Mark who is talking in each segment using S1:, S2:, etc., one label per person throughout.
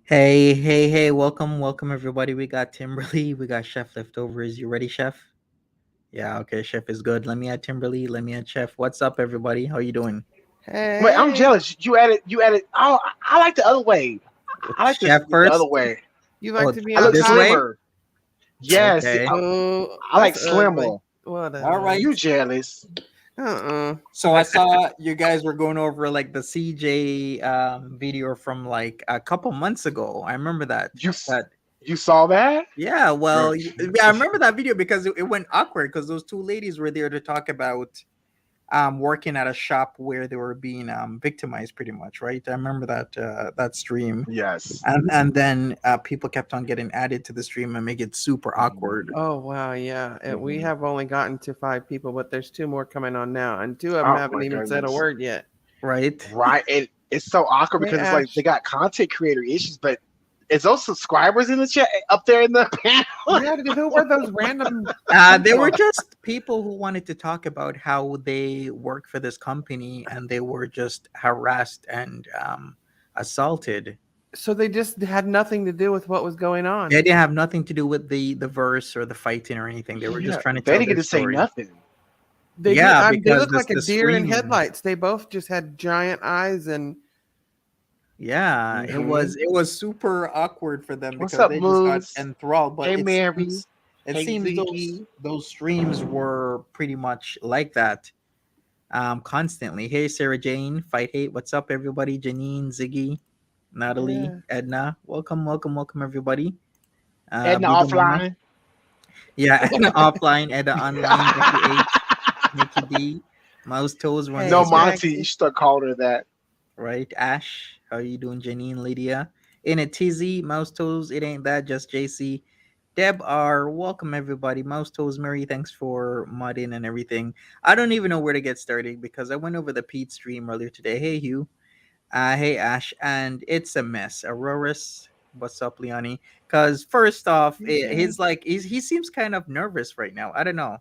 S1: Hey, welcome everybody. We got Timberly, we got Chef Leftovers. You ready, Chef? Yeah, okay, Chef is good. Let me add Timberly, let me add Chef. What's up, everybody? How you doing?
S2: Wait, I'm
S3: Hey,
S2: jealous. You added. Oh, I like the other way. I like this
S1: Chef
S2: the other
S1: first?
S2: way.
S3: you
S1: Oh,
S3: like to be
S2: I
S3: on
S2: look
S1: this
S3: top?
S1: way?
S2: slimmer. Yes,
S1: Okay.
S3: Oh,
S2: I like
S3: that's ugly.
S2: slimmer.
S1: All
S3: Whatever.
S1: right.
S2: You jealous?
S1: So I saw you guys were going over like the CJ video from like a couple months ago. I remember that.
S2: You s-
S1: That
S2: you saw that?
S1: yeah, well,
S2: Bro.
S1: yeah, I remember that video because it went awkward because those two ladies were there to talk about working at a shop where they were being victimized pretty much, right? I remember that stream.
S2: Yes.
S1: And then people kept on getting added to the stream and make it super awkward,
S3: Oh wow, yeah. And we
S2: Mhm.
S3: have only gotten to 5 people, but there's 2 more coming on now, and 2 of them
S2: Oh
S3: haven't
S2: my
S3: even said a
S2: goodness.
S3: word yet.
S1: right?
S2: Right. And it's so awkward
S3: Hey
S2: because it's like
S3: Ash.
S2: they got content creator issues, but is those subscribers in the chat up there in the panel?
S3: Yeah, who were those random
S1: They were
S3: people?
S1: just people who wanted to talk about how they work for this company and they were just harassed and assaulted.
S3: So they just had nothing to do with what was going on.
S1: They didn't have nothing to do with the verse or the fighting or anything. They were just
S2: Yeah,
S1: trying to
S2: they
S1: tell
S2: didn't get
S1: their
S2: to say
S1: story.
S2: nothing.
S3: They
S1: Yeah,
S3: did. They
S1: because
S3: look like a
S1: the
S3: deer in
S1: stream.
S3: headlights. They both just had giant eyes, and
S1: Yeah,
S2: Mhm.
S1: it was super awkward for them
S2: What's
S1: because
S2: up,
S1: they just got
S2: Moose?
S1: enthralled. But
S2: Hey, Mary.
S1: it
S2: Hey,
S1: seems
S2: Ziggy.
S1: those streams were pretty much like that constantly. Hey, Sarah Jane, Fight Hate, what's up, everybody? Janine, Ziggy, Natalie,
S3: yeah.
S1: Edna, welcome, welcome, welcome, everybody.
S2: Edna
S1: Bigo Mama,
S2: offline.
S1: yeah, Edna offline, Edna online, Becky H, Nikki D, Mouse Toes runs
S3: Hey,
S2: No,
S1: the stream,
S2: Monty, you
S3: Jackie.
S2: should start calling her that.
S1: right? Ash, how you doing? Janine, Lydia, in a tizzy, Mouse Toes, it ain't that, just JC. Deb R, welcome everybody. Mouse Toes Mary, thanks for modding and everything. I don't even know where to get started because I went over the Pete stream earlier today. Hey Hugh. Hey Ash, and it's a mess. Auroras, what's up, Leonie? Because first off,
S3: Okay.
S1: he seems kind of nervous right now. I don't know.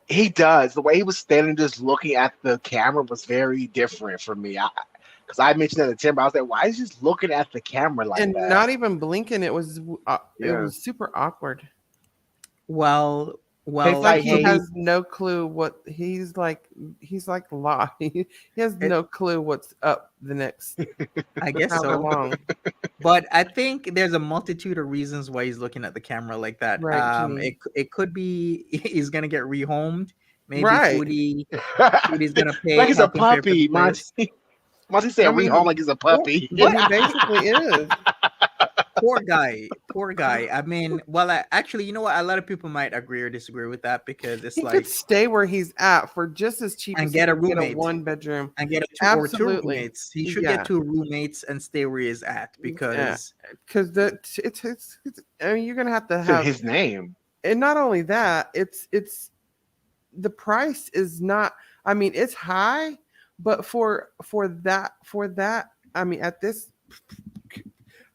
S2: He does. The way he was standing, just looking at the camera, was very different for me. Because I mentioned that to Tim, I was like, "Why is he just looking at the camera like
S3: And
S2: that?"
S3: not even blinking. It
S2: Yeah.
S3: was super awkward.
S1: Well,
S2: Hey,
S3: It's
S1: well,
S3: like
S2: Fight
S3: he
S2: Hate.
S3: has no clue what he's like. He's like lost. He has
S1: it,
S3: no clue what's up the next
S1: I guess
S3: however
S1: so.
S3: long.
S1: But I think there's a multitude of reasons why he's looking at the camera like that.
S3: Right, Janine.
S1: It could be he's gonna get rehomed. Maybe
S3: Right.
S1: Foodie's gonna
S2: Like he's a
S1: help him pay for the
S2: puppy,
S1: place.
S2: Monty. Monty said,
S3: I
S2: "Rehome
S3: mean,
S2: like he's a puppy."
S1: What?
S3: he basically is.
S1: Poor guy, poor guy. I mean, well, actually, you know what? A lot of people might agree or disagree with that because it's
S3: He could
S1: like
S3: stay where he's at for just as cheap
S1: and
S3: as he
S1: get a
S3: could get a
S1: roommate
S3: 1 bedroom.
S1: and get a two
S3: Absolutely.
S1: roommates. He should get
S3: Yeah.
S1: 2 roommates and stay where he's at
S3: Yeah.
S1: because
S3: Because it's I mean, you're gonna have to
S2: To
S3: have,
S2: his name.
S3: and not only that, it's the price is not, I mean, it's high, but for that, I mean, at this,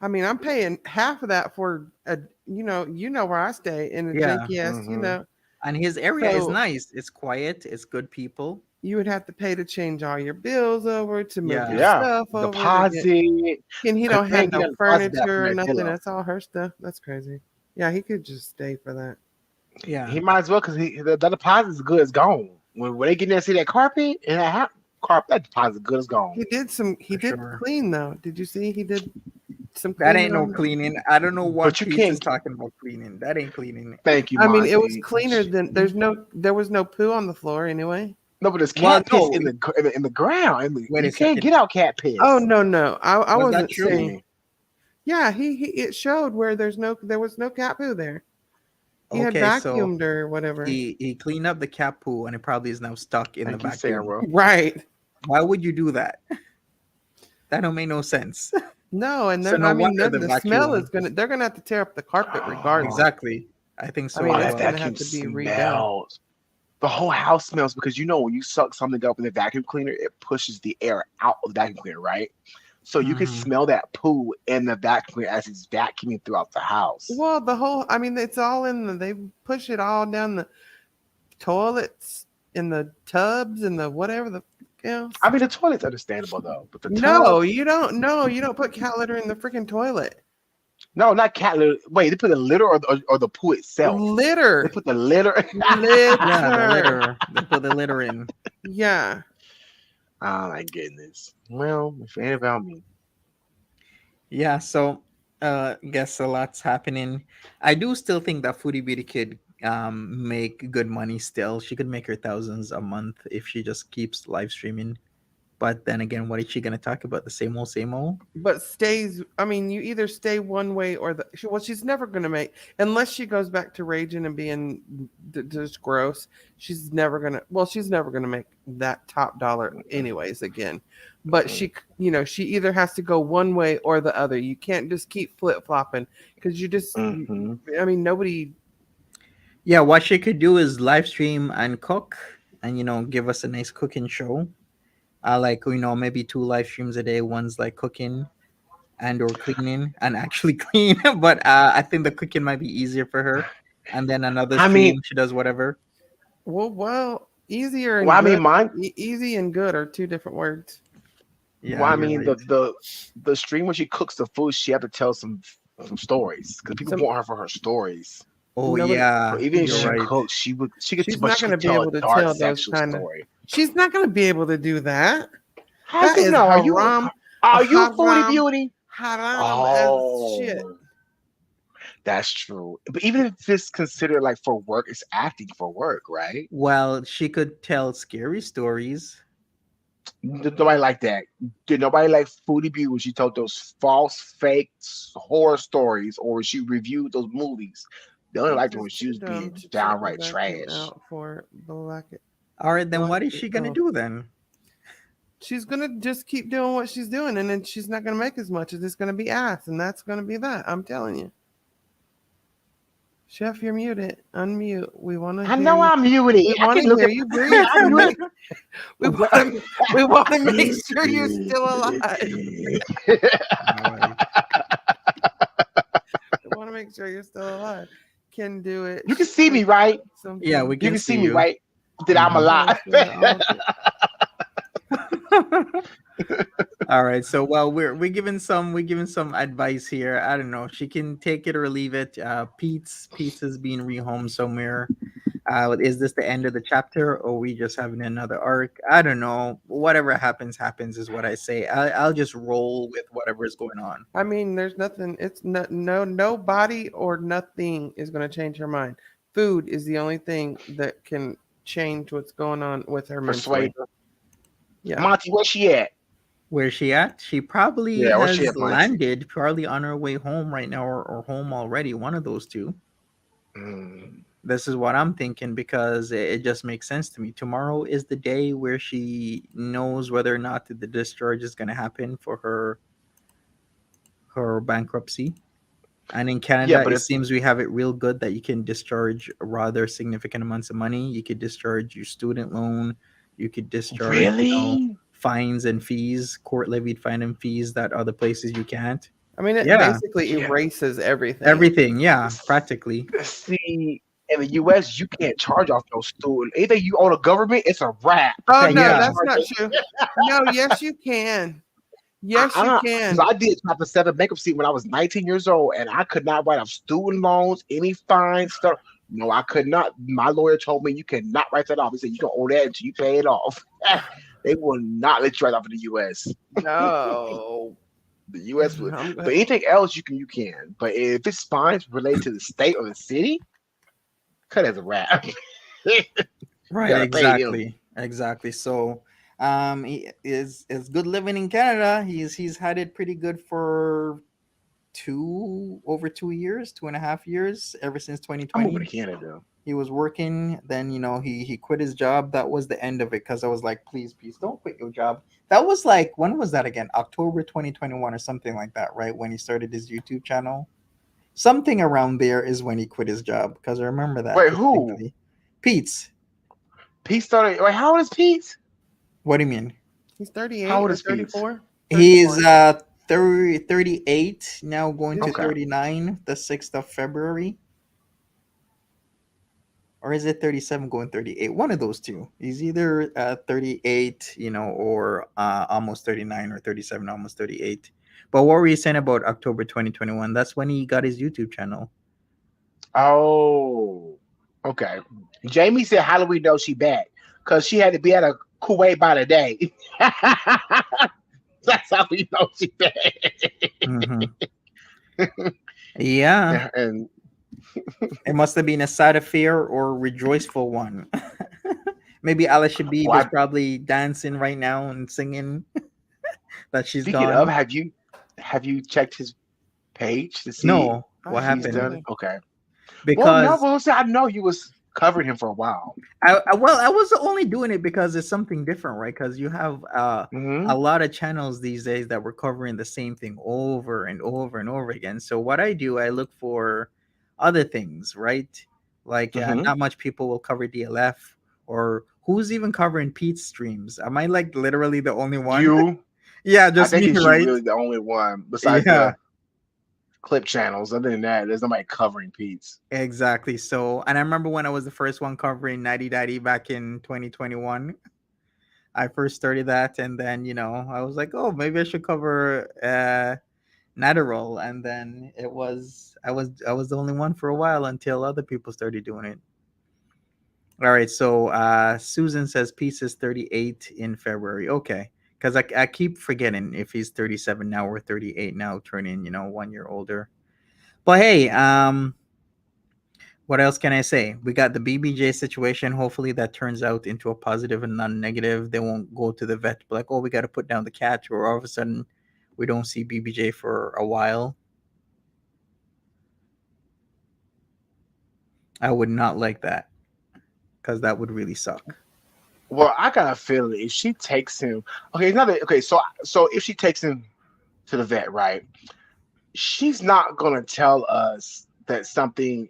S3: I mean, I'm paying half of that for a, where I stay in a
S1: yeah.
S3: janky ass,
S2: Mhm.
S1: And his area is
S3: so
S1: nice. It's quiet. It's good people.
S3: you would have to pay to change all your bills over, to move your
S1: Yeah.
S2: Yeah.
S3: stuff over, to get,
S2: Deposit.
S3: and he
S2: Because
S3: don't
S2: they
S3: have
S2: ain't
S3: no
S2: getting a deposit back from
S3: furniture or
S2: that
S3: nothing.
S2: villa.
S3: That's all her stuff. That's crazy. Yeah, he could just stay for that.
S1: Yeah.
S2: He might as well because the deposit is good as gone. When they get in there and see that carpet and carpet, that deposit is good as gone.
S3: He
S1: For
S3: did
S1: sure.
S3: clean though. Did you see he did some
S1: That
S3: cleaning
S1: ain't no
S3: on?
S1: cleaning. I don't know what
S2: But you
S1: Peetz is
S2: can't.
S1: talking about cleaning. That ain't cleaning.
S2: Thank you,
S3: I mean, it was
S2: Monty.
S3: cleaner than, there was no poo on the floor anyway.
S2: No, but there's
S1: Well,
S2: cat piss
S1: no.
S2: in the ground.
S1: Wait a
S2: You can't
S1: second.
S2: get out cat piss.
S3: Oh no, I
S1: Was that
S3: wasn't
S1: true?
S3: saying. Yeah, he it showed where there was no cat poo there. He had
S1: Okay, so
S3: vacuumed or whatever.
S1: he cleaned up the cat poo and it probably is now stuck in the
S2: Thank you,
S1: vacuum.
S2: Sarah.
S3: Right.
S1: Why would you do that? That don't make no sense.
S3: No, and
S1: So
S3: then
S1: no
S3: I mean
S1: wonder
S3: then
S1: the
S3: the smell
S1: vacuum.
S3: is they're gonna have to tear up the carpet regardless.
S1: Exactly. I think
S3: I
S1: so
S3: mean,
S2: Oh,
S1: as
S3: it's
S2: that
S1: well.
S3: gonna have
S2: vacuum
S3: to be redone.
S2: smells. The whole house smells because when you suck something up in the vacuum cleaner, it pushes the air out of the vacuum cleaner, right? So you can
S1: Mhm.
S2: smell that poo in the vacuum cleaner as it's vacuuming throughout the house.
S3: Well, I mean, it's all they push it all down the toilets, in the tubs, and the whatever the else.
S2: I mean, the toilet's understandable though, but the
S3: No,
S2: tub,
S3: you don't. No, you don't put cat litter in the freaking toilet.
S2: no, not cat litter. Wait, they put the litter or the poo itself. They
S3: Litter,
S2: put the litter.
S1: Yeah, the
S3: litter.
S1: litter. They put the litter in.
S3: Yeah,
S2: Oh my goodness. Well, if it ain't about me.
S1: Yeah, so guess a lot's happening. I do still think that Foodie Beauty could make good money still. She could make her thousands a month if she just keeps live streaming. But then again, what is she gonna talk about? The same old, same old?
S3: But stays. I mean, you either stay one way or the. Well, she's never gonna make unless she goes back to raging and being just gross. She's never gonna. Well, she's never gonna make that top dollar anyways again. But she either has to go one way or the other. You can't just keep flip flopping because you just.
S2: Mm-hmm.
S3: I mean, nobody.
S1: Yeah, what she could do is live stream and cook, and give us a nice cooking show. Like maybe 2 live streams a day. One's like cooking and or cleaning and actually clean. But I think the cooking might be easier for her. And then another
S2: I mean,
S1: stream, she does whatever.
S3: Well, easier and
S2: well, I
S3: good.
S2: mean, mine.
S3: Easy and good are two different words.
S2: Well,
S1: Yeah,
S2: I
S1: you're
S2: mean,
S1: right.
S2: the stream when she cooks the food, she have to tell some stories because people
S3: Some
S2: want her for her stories.
S1: Oh
S3: nobody.
S2: So
S1: yeah,
S2: even if
S1: you're
S2: she
S1: right.
S2: cooks, she could,
S3: She's
S2: but
S3: not
S2: she
S3: going to
S2: could
S3: be
S2: tell
S3: able
S2: a
S3: to
S2: dark
S3: tell those
S2: sexual
S3: kind of.
S2: story.
S3: She's not going to be able to do that.
S2: How
S3: That
S2: you
S3: is
S2: know?
S3: haram,
S2: Are you Foodie
S3: haram,
S2: Beauty?
S3: haram as shit.
S2: Oh, that's true. But even if it's considered like for work, it's acting for work, right?
S1: Well, she could tell scary stories.
S2: Nobody like that. Did nobody like Foodie Beauty when she told those false, fake horror stories, or when she reviewed those movies? They only
S3: Peetz
S2: liked it
S3: is
S2: when she
S3: too
S2: was
S3: dumb
S2: being
S3: to check the
S2: downright
S3: vacuum
S2: trash.
S3: out for
S1: All right, then what is
S3: blanket.
S1: she gonna
S3: Oh,
S1: do then?
S3: she's gonna just keep doing what she's doing, and then she's not gonna make as much. It's gonna be ass, and that's gonna be that. I'm telling you, Chef, you're muted. Unmute. We want to
S2: I
S3: hear
S2: know
S3: you.
S2: I'm muted.
S3: We
S2: I
S3: want
S2: can
S3: to
S2: look
S3: hear
S2: at.
S3: you breathe.
S2: I'm muted.
S3: We want to. We want to make sure you're still alive.
S1: All right.
S3: We want to make sure you're still alive. Can do it.
S2: You can see me, right?
S1: Yeah,
S3: Something.
S1: we
S2: You
S1: can
S2: can
S1: see
S2: see me,
S1: you.
S2: right? That I'm
S1: Mhm.
S2: alive.
S1: All right. So we're giving some advice here. I don't know. She can take it or leave it. Peetz is being rehomed somewhere. Is this the end of the chapter, or we just having another arc? I don't know. Whatever happens, happens is what I say. I'll just roll with whatever is going on.
S3: I mean, there's nothing. It's nobody or nothing is going to change her mind. Food is the only thing that can change what's going on with her
S2: Persuade
S3: mentally.
S2: her.
S3: Yeah.
S2: Monty, where's she at?
S1: Where's she at? She probably
S2: Yeah, where's she
S1: has
S2: at, Monty?
S1: landed, probably on her way home right now, or home already. One of those two.
S2: Mm.
S1: This is what I'm thinking because it just makes sense to me. Tomorrow is the day where she knows whether or not the discharge is going to happen for her bankruptcy. And in
S2: Yeah,
S1: Canada,
S2: but
S1: it
S2: it's
S1: seems we have it real good that you can discharge rather significant amounts of money. You could discharge your student loan. You could discharge,
S2: really.
S1: fines and fees, court levied fine and fees that other places you can't.
S3: I mean, it
S1: Yeah,
S3: basically
S2: Yeah.
S3: erases everything.
S1: everything. Yeah, practically.
S2: See, in the U.S., you can't charge off your student. Anything you owe the government, it's a wrap.
S3: Oh
S2: Okay, you
S3: no,
S2: can't
S1: Yeah.
S3: that's
S2: charge
S3: not
S2: it.
S3: true. No, yes you can. Yes you
S2: Because
S3: can.
S2: I did Chapter 7 bankruptcy when I was 19 years old, and I could not write off student loans, any fines, stuff. No, I could not. My lawyer told me you cannot write that off. He said you can owe that until you pay it off. They will not let you write off in the U.S.
S3: No.
S2: The U.S. would,
S3: I'm
S2: but
S3: good.
S2: anything else you can. But if it's fines related to the state or the city, cut it as a wrap.
S1: Right,
S2: gotta pay them.
S1: exactly. So, he is good living in Canada. He's had it pretty good for over 2 years, 2.5 years, ever since
S2: I'm moving
S1: 2020.
S2: to Canada.
S1: He was working, then he quit his job. That was the end of it because I was like, please, don't quit your job. That was like, when was that again? October 2021 or something like that, right? When he started his YouTube channel. Something around there is when he quit his job because I remember that
S2: Wait, who?
S1: distinctly. Peetz.
S2: Pete started. Wait, how old is Pete?
S1: What do you mean?
S3: He's 38
S2: How old
S3: or
S2: is Peetz?
S3: 34.
S1: He's
S3: 34.
S1: 38 now, going to
S2: Okay.
S1: 39 the 6th of February. Or is it 37 going 38? One of those two. He's either 38, or almost 39, or 37, almost 38. But what were you saying about October 2021? That's when he got his YouTube channel.
S2: Oh, okay. Jamie said, "How do we know she back? Because she had to be at a Kuwait by the day." That's how we know she back.
S1: Hmm. Yeah.
S2: And
S1: It must have been a sad affair or a rejoiceful one. Maybe Alicia Beebe is
S2: Well,
S1: probably dancing right now and singing that she's
S2: speaking of,
S1: gone.
S2: have you checked his page to see
S1: No,
S3: I
S1: what
S2: if he's
S1: happened?
S2: done?
S3: haven't.
S2: Okay. Well, no,
S1: Because
S2: well, see, I know you was covering him for a while.
S1: well, I was only doing it because it's something different, right? Because you have
S2: Hmm.
S1: a lot of channels these days that were covering the same thing over and over and over again. So what I do, I look for other things, right? Like
S2: Hmm.
S1: not much people will cover DLF, or who's even covering Pete's streams. Am I like literally the only one?
S2: You,
S1: Yeah,
S2: I
S1: just
S2: think
S1: me,
S2: it's you
S1: right?
S2: really the only one besides
S1: Yeah,
S2: the clip channels. Other than that, there's nobody covering Pete's.
S1: exactly. So, and I remember when I was the first one covering Natty Daddy back in 2021. I first started that, and then I was like, oh, maybe I should cover Natterall, and then I was the only one for a while until other people started doing it. All right, so Susan says Peace is 38 in February. Okay, because I keep forgetting if he's 37 now or 38 now, turning 1 year older. But hey, what else can I say? We got the BBJ situation. Hopefully that turns out into a positive and non-negative. They won't go to the vet be like, oh, we got to put down the cat, or all of a sudden we don't see BBJ for a while. I would not like that because that would really suck.
S2: Well, I got a feeling if she takes him, okay, another okay. So if she takes him to the vet, right? She's not gonna tell us that something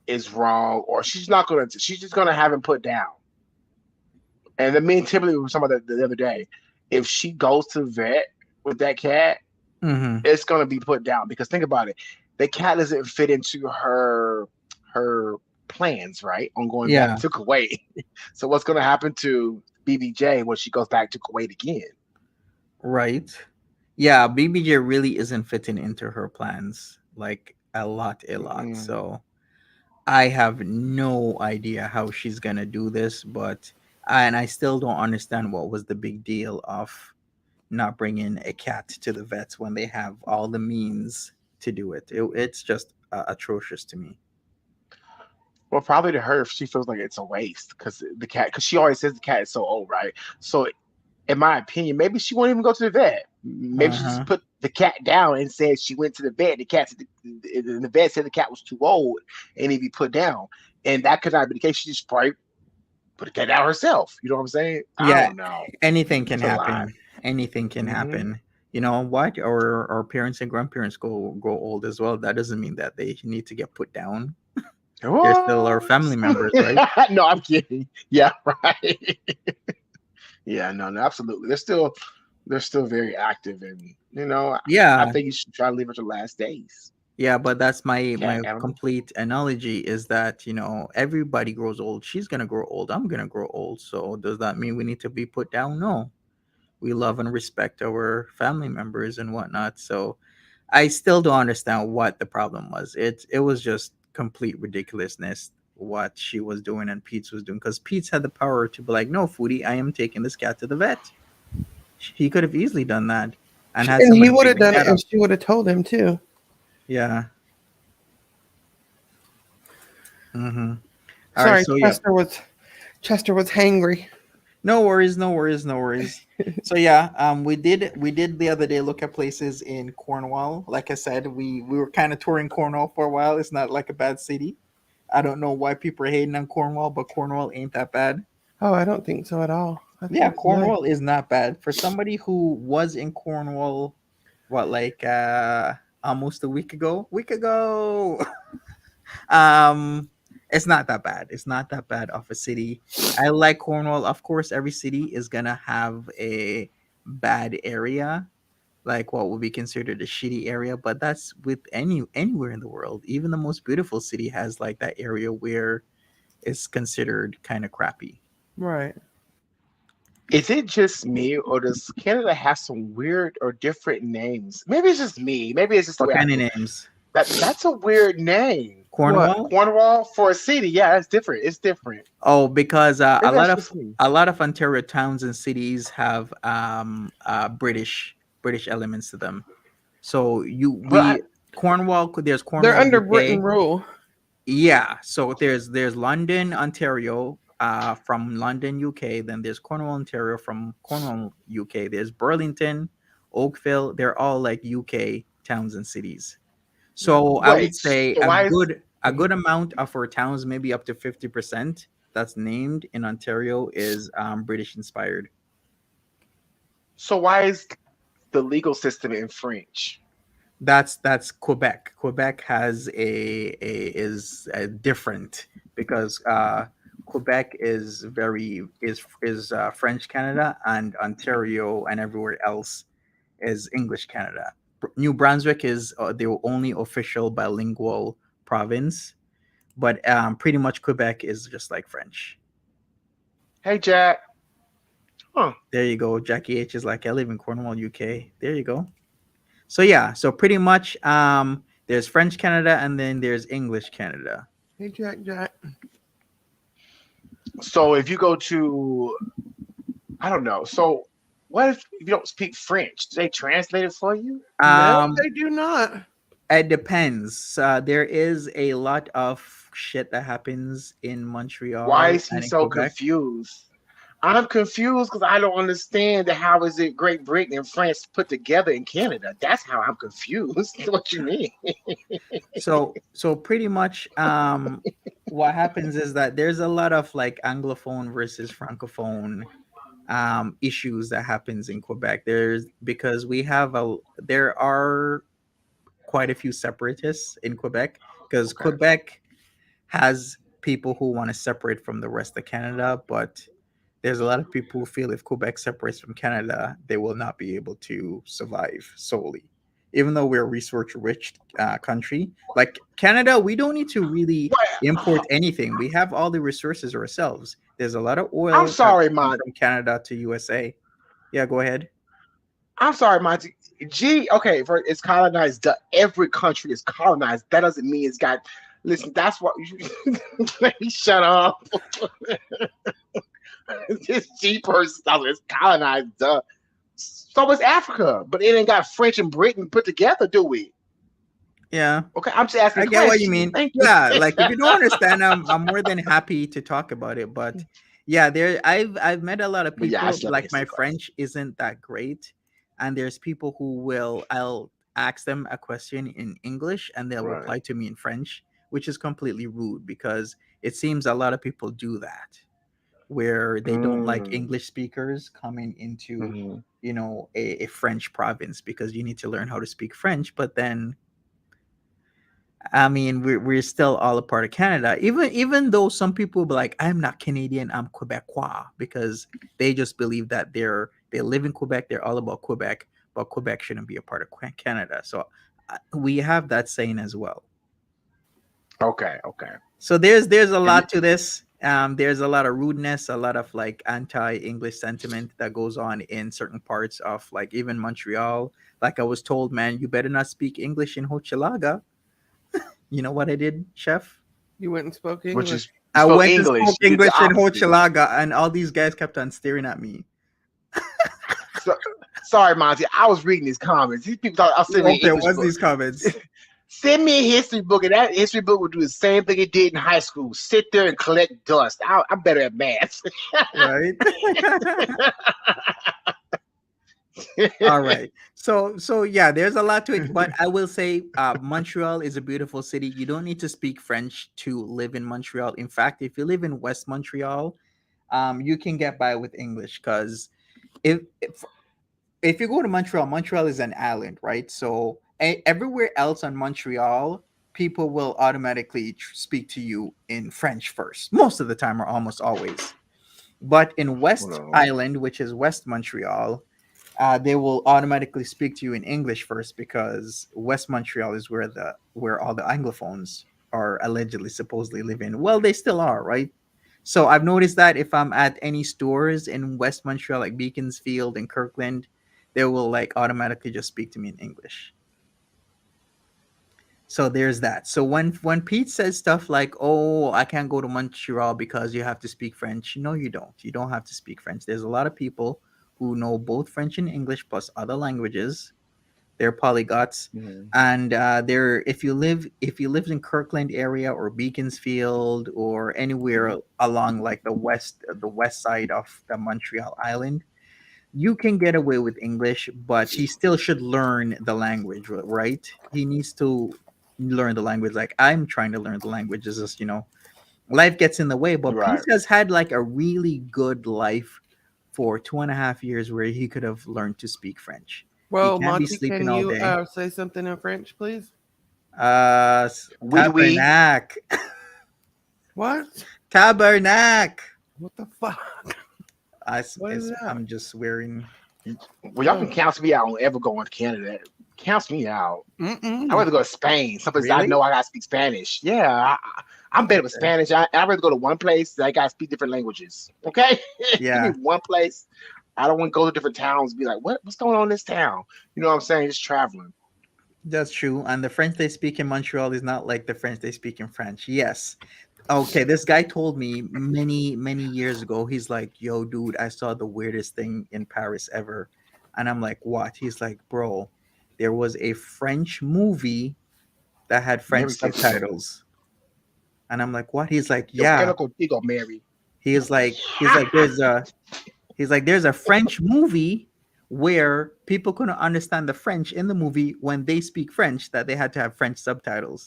S2: is wrong, or she's not gonna. She's just gonna have him put down. And then me and Timothy were talking about that the other day. If she goes to the vet with that cat,
S1: Hmm.
S2: it's gonna be put down because think about it, the cat doesn't fit into her plans, right? On going back
S1: Yeah,
S2: to Kuwait. So what's gonna happen to BBJ when she goes back to Kuwait again?
S1: right. Yeah, BBJ really isn't fitting into her plans like a lot.
S2: Mm-mm.
S1: So I have no idea how she's gonna do this, but and I still don't understand what was the big deal of not bringing a cat to the vets when they have all the means to do it. It's just atrocious to me.
S2: Well, probably to her, she feels like it's a waste because she always says the cat is so old, right? So in my opinion, maybe she won't even go to the vet. Maybe
S1: Uh
S2: she just
S1: huh.
S2: put the cat down and said she went to the vet. The vet said the cat was too old and he'd be put down. And that could not be the case. She just probably put the cat down herself. You know what I'm saying? I
S1: Yeah,
S2: don't know.
S1: anything can
S2: It's a lot.
S1: happen. Anything can
S2: Hmm.
S1: happen. You know what? Our parents and grandparents grow old as well. That doesn't mean that they need to get put down. They're still our
S2: What?
S1: family members, right?
S2: No, I'm kidding. Yeah, right. Yeah, no, no, absolutely. They're still very active, and I
S1: Yeah,
S2: think you should try to live at your last days.
S1: yeah, but that's my
S2: Cat animals.
S1: complete analogy is that everybody grows old. She's gonna grow old. I'm gonna grow old. So does that mean we need to be put down? No, we love and respect our family members and whatnot. So I still don't understand what the problem was. It was just complete ridiculousness what she was doing and Pete's was doing, because Pete's had the power to be like, no, Foodie, I am taking this cat to the vet. He could have easily done that and had
S3: And he
S1: somebody
S3: would
S1: pick
S3: have
S1: the
S3: done it
S1: cat up.
S3: if she would have told him too.
S1: Yeah. Mm-hmm. All right.
S3: Sorry,
S1: So yeah,
S3: Chester was hangry.
S1: no worries, no worries, no worries. So yeah, we did the other day look at places in Cornwall. Like I said, we were kind of touring Cornwall for a while. It's not like a bad city. I don't know why people are hating on Cornwall, but Cornwall ain't that bad.
S3: Oh, I don't think so at all. I
S1: Yeah,
S3: think it's nice.
S1: Cornwall is not bad for somebody who was in Cornwall. What, like almost a week ago? Week ago. um, it's not that bad. It's not that bad of a city. I like Cornwall. Of course, every city is gonna have a bad area, like what would be considered a shitty area, but that's with anywhere in the world. Even the most beautiful city has like that area where it's considered kind of crappy.
S3: Right.
S2: Is it just me, or does Canada have some weird or different names? Maybe it's just me. Maybe it's just the
S1: What
S2: way I
S1: kind of
S2: think.
S1: names?
S2: That's a weird name.
S3: What?
S1: Cornwall?
S2: Cornwall for a city. Yeah, that's different. It's different.
S1: Oh, because a
S2: Maybe
S1: lot
S2: that's
S1: of
S2: just me.
S1: a lot of Ontario towns and cities have British elements to them. So you
S2: But I,
S1: we Cornwall, there's
S3: They're
S1: Cornwall,
S3: under Britain
S1: UK.
S3: rule.
S1: Yeah, so there's London, Ontario, from London, UK. Then there's Cornwall, Ontario from Cornwall, UK. There's Burlington, Oakville. They're all like UK towns and cities. So I would
S2: Wait,
S1: say
S2: so why is
S1: a good amount of our towns, maybe up to 50%, that's named in Ontario is British inspired.
S2: why is the legal system in French?
S1: That's Quebec. Quebec has a different because Quebec is very is French Canada, and Ontario and everywhere else is English Canada. New Brunswick is the only official bilingual province, but pretty much Quebec is just like French.
S2: Hey, Jack. Huh.
S1: There you go. Jackie H is like, I live in Cornwall, UK. There you go. So yeah, so pretty much there's French Canada and then there's English Canada.
S3: Hey, Jack.
S2: So if you go to, I don't know. So what if you don't speak French? Do they translate it for you?
S3: No,
S1: Um
S3: they do not.
S1: it depends. There is a lot of shit that happens in
S2: Why
S1: Montreal
S2: is he
S1: and in
S2: so
S1: Quebec.
S2: confused? I'm confused because I don't understand how is it Great Britain and France put together in Canada? That's how I'm confused. What you mean?
S1: So pretty much what happens is that there's a lot of like anglophone versus francophone issues that happens in Quebec. There's because we have a there are quite a few separatists in Quebec because
S2: Okay.
S1: Quebec has people who want to separate from the rest of Canada, but there's a lot of people who feel if Quebec separates from Canada, they will not be able to survive solely. Even though we're a resource rich country, like Canada, we don't need to really import
S2: What?
S1: anything. We have all the resources ourselves. There's a lot of
S2: I'm
S1: oil that
S2: sorry,
S1: come
S2: Monty.
S1: from Canada to USA. Yeah, go ahead.
S2: I'm sorry, Monty. Okay, for it's colonized. Every country is colonized. That doesn't mean it's got. Listen, that's what. Let me shut up. This G person stuff is colonized. So is Africa, but it ain't got French and Britain put together, do we?
S1: Yeah,
S2: Okay, I'm just asking
S1: I
S2: a
S1: get what you
S2: question.
S1: mean.
S2: Thank you.
S1: Yeah, like if you don't understand, I'm more than happy to talk about it. But yeah, I've met a lot of
S2: But yeah, I
S1: people.
S2: still have a
S1: Like my
S2: history class.
S1: French isn't that great, and there's people who will I'll ask them a question in English and they'll
S2: Right.
S1: reply to me in French, which is completely rude because it seems a lot of people do that where they don't like
S2: Mm,
S1: English speakers coming into
S2: mhm.
S1: a French province because you need to learn how to speak French, but then I mean, we're still all a part of Canada. Even though some people will be like, I'm not Canadian, I'm Quebecois, because they just believe that they live in Quebec, they're all about Quebec, but Quebec shouldn't be a part of Canada. So we have that saying as well.
S2: Okay, okay.
S1: So there's a
S2: And
S1: lot to this. There's a lot of rudeness, a lot of like anti-English sentiment that goes on in certain parts of like even Montreal. Like I was told, man, you better not speak English in Hochelaga. You know what I did, chef?
S3: You went and spoke
S2: which
S3: English.
S2: is you
S1: I
S2: spoke
S1: went to spoke
S2: English. You did the
S1: English in
S2: opposite.
S1: Hochelaga, and all these guys kept on staring at me.
S2: So, sorry, Monty. I was reading these comments. These people thought I'll send me an
S1: Okay,
S2: English
S1: what's
S2: book.
S1: these comments?
S2: Send me a history book, and that history book will do the same thing it did in high school. Sit there and collect dust. I'm better at math.
S1: Right? All right. So yeah, there's a lot to it, but I will say Montreal is a beautiful city. You don't need to speak French to live in Montreal. In fact, if you live in West Montreal, you can get by with English because if if you go to Montreal, Montreal is an island, right? So everywhere else on Montreal, people will automatically speak to you in French first, most of the time or almost always. But in West
S2: No.
S1: Island, which is West Montreal, they will automatically speak to you in English first because West Montreal is where all the Anglophones are allegedly supposedly living. Well, they still are, right? So I've noticed that if I'm at any stores in West Montreal, like Beaconsfield and Kirkland, they will like automatically just speak to me in English. So there's that. So when Pete says stuff like, "Oh, I can't go to Montreal because you have to speak French," no, you don't. You don't have to speak French. There's a lot of people who know both French and English plus other languages They're polyglots,
S2: Mhm.
S1: and they're if you lived in Kirkland area or Beaconsfield or anywhere along like the west side of the Montreal Island, you can get away with English, but he still should learn the language, right? He needs to learn the language. Like I'm trying to learn the language. Is just life gets in the way. But
S2: Right.
S1: Peace has had like a really good life for 2.5 years where he could have learned to speak French. He
S3: Well,
S1: can't be
S3: Monty,
S1: sleeping
S3: can
S1: all
S3: you
S1: day.
S3: say something in French, please?
S2: Oui, oui.
S1: Tabernac,
S3: What?
S1: tabernac.
S3: What the fuck? What is that?
S1: I'm just swearing.
S2: Well, y'all can count me out on ever going to Canada. Counts me out. I'd
S3: Mm-mm.
S2: rather go to Spain. Some places I
S1: Really?
S2: know I gotta speak Spanish. Yeah, I'm better with
S1: Okay.
S2: Spanish. I'd rather go to one place that I gotta speak different languages. Okay, give me
S1: Yeah,
S2: one place. I don't want to go to different towns and be like, what's going on in this town? You know what I'm saying? Just traveling.
S1: that's true. And the French they speak in Montreal is not like the French they speak in French. Yes. Okay, this guy told me many years ago. He's like, "Yo, dude, I saw the weirdest thing in Paris ever," and I'm like, "What?" He's like, "Bro, there was a French movie that had French
S2: Mary said so.
S1: subtitles," and I'm like, "What?" He's like,
S2: Yo
S1: "Yeah."
S2: quiero contigo, Mary.
S1: He's like, "There's a French movie where people couldn't understand the French in the movie when they speak French that they had to have French subtitles."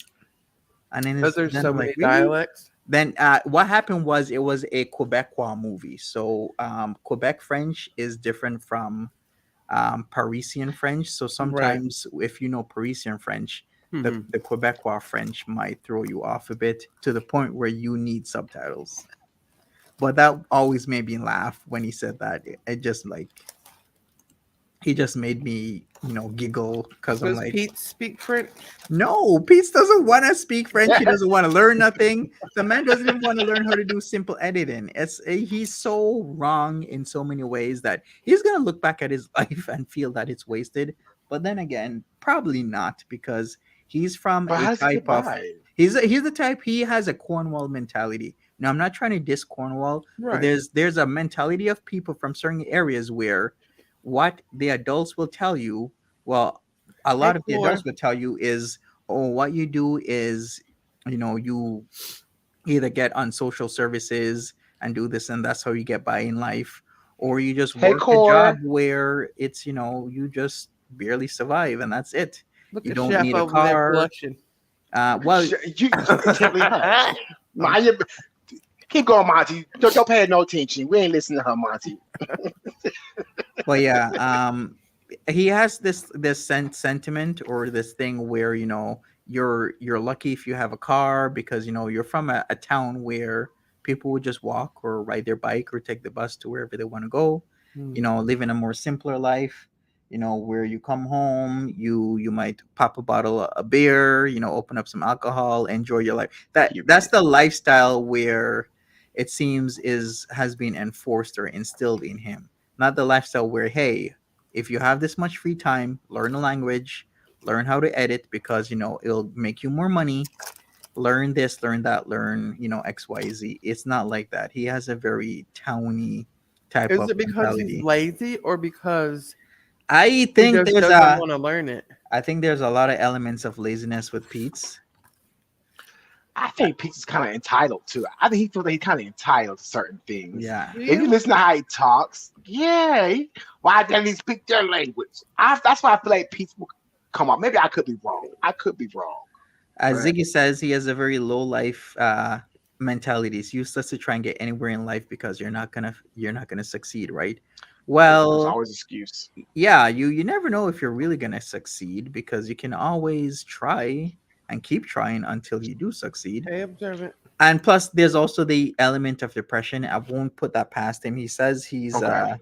S1: And
S3: Because there's
S1: then
S3: so
S1: I'm like,
S3: many
S1: "Really?"
S3: dialects.
S1: Then what happened was it was a Quebecois movie. So Quebec French is different from Parisian French. So
S3: Right.
S1: sometimes if you know Parisian French,
S3: Hmm.
S1: the Quebecois French might throw you off a bit to the point where you need subtitles. But that always made me laugh when he said that. It just like he just made me giggle because I'm
S3: Does
S1: like,
S3: Pete speak French?
S1: no, Pete doesn't want to speak French. He doesn't want to learn nothing. The man doesn't even want to learn how to do simple editing. He's so wrong in so many ways that he's gonna look back at his life and feel that it's wasted. But then again, probably not because he's from
S2: But
S1: a
S2: how does he
S1: type
S2: get
S1: of
S2: by?
S1: he's the type he has a Cornwall mentality. Now I'm not trying to diss Cornwall, but
S3: Right.
S1: there's a mentality of people from certain areas where what the adults will tell you, well, a
S3: Hey,
S1: lot of the
S3: Floor.
S1: adults will tell you is, oh, what you do is, you either get on social services and do this, and that's how you get by in life, or you just
S2: Hey,
S1: work a job
S2: Core.
S1: where it's, you just barely survive, and that's it.
S3: Look
S1: You
S3: at
S1: don't
S3: Chef
S1: need a
S3: over there
S1: car.
S3: blushing.
S1: Well,
S2: Gently hush.
S1: um,
S2: Keep going, Monty. Don't pay no attention. We ain't listening to her, Monty.
S1: but yeah, he has this sentiment or this thing where you're lucky if you have a car because you're from a town where people would just walk or ride their bike or take the bus to wherever they want to go,
S3: Hmm.
S1: living a more simpler life, where you come home, you might pop a bottle of beer, open up some alcohol, enjoy your life. That's
S2: Period.
S1: the lifestyle where it seems is has been enforced or instilled in him, not the lifestyle where, hey, if you have this much free time, learn a language, learn how to edit because it'll make you more money. Learn this, learn that, learn XYZ. It's not like that. He has a very towny type
S3: Is
S1: of
S3: it because he's
S1: mentality.
S3: lazy or because
S1: I
S3: he
S1: think
S3: just
S1: there's
S3: doesn't
S1: a
S3: want to learn it?
S1: I think there's a lot of elements of laziness with Pete's.
S2: I think Peetz is kind of entitled to it. I think he feels like he's kind of entitled to certain things.
S1: Yeah.
S3: Do
S2: If you
S3: you?
S2: listen to how he talks, yeah, why doesn't he speak their language? That's why I feel like Peetz will come up. Maybe I could be wrong. I could be wrong.
S1: As
S2: But
S1: Ziggy says, he has a very low life mentality. It's useless to try and get anywhere in life because you're not gonna succeed, right?
S2: there's
S1: Well,
S2: always an excuse.
S1: yeah, you never know if you're really gonna succeed because you can always try and keep trying until you do succeed.
S3: Hey, observant.
S1: And plus, there's also the element of depression. I won't put that past him. He says
S2: Okay.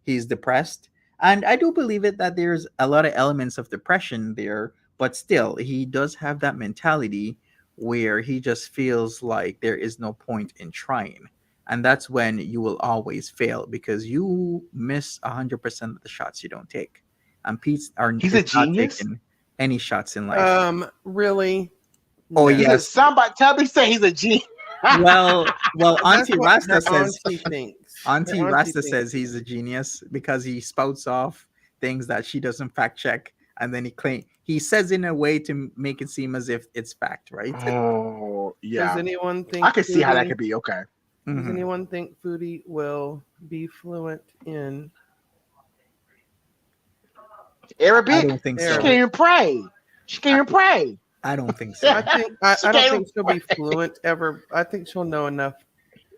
S1: he's depressed, and I do believe it that there's a lot of elements of depression there. But still, he does have that mentality where he just feels like there is no point in trying, and that's when you will always fail because you miss 100% of the shots you don't take. And
S2: He's
S1: is
S2: a
S1: not
S2: genius.
S1: taking any shots in life.
S3: Really?
S1: Oh
S3: No.
S1: yes.
S2: Somebody tell me say he's a genius.
S1: Well,
S3: That's
S1: Auntie
S3: what
S1: Rasta
S3: her
S1: says
S3: auntie thinks. Her
S1: Auntie
S3: auntie
S1: Rasta
S3: thinks
S1: says he's a genius because he spouts off things that she doesn't fact check and then he says in a way to make it seem as if it's fact, right?
S2: Oh,
S3: Does
S2: yeah.
S3: anyone think
S2: I can see how that
S3: Foodie-
S2: could be. Okay.
S3: Does
S1: Mhm.
S3: anyone think Foodie will be fluent in
S1: I
S2: Arabic?
S1: don't think
S2: She
S1: so.
S2: can't
S3: Arabic?
S2: even pray. She can't even pray.
S1: I don't think so.
S3: I think I
S2: She
S3: don't
S2: can't
S3: think she'll be
S2: even
S3: fluent ever. I think she'll know enough.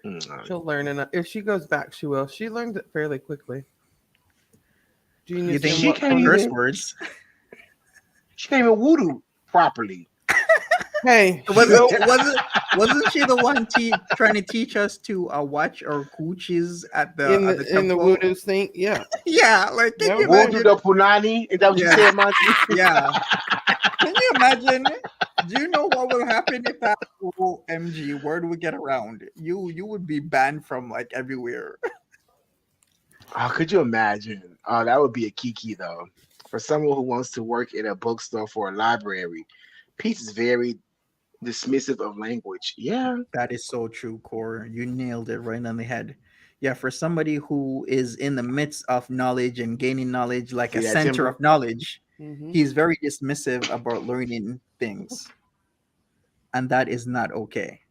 S2: pray.
S3: She'll learn enough. If she goes back, she will. She learns it fairly quickly.
S1: You
S3: Genius
S1: think
S3: in
S2: She
S3: what
S2: can't
S3: corner?
S1: curse
S2: even.
S1: words?
S2: She can't even voodoo properly.
S3: Hey,
S1: Wasn't she the one trying to teach us to watch our coochies at the
S3: in the
S1: temple?
S3: voodoo thing, yeah.
S1: Yeah, like can
S3: Yep.
S1: you
S2: Voodoo
S1: imagine?
S2: the punani. Is that what you
S1: Yeah.
S2: said, Monty?
S1: Yeah, can you imagine? Do you know what will happen if that OMG word would get around? You would be banned from like everywhere.
S2: Oh, could you imagine? Oh, that would be a kiki though. For someone who wants to work in a bookstore for a library, Peetz is very dismissive of language. Yeah,
S1: That is so true, Core. You nailed it right on the head. Yeah, for somebody who is in the midst of knowledge and gaining knowledge, like
S2: see
S1: a
S2: that
S1: center
S2: timber?
S1: of knowledge,
S3: Hmm.
S1: he's very dismissive about learning things, and that is not okay.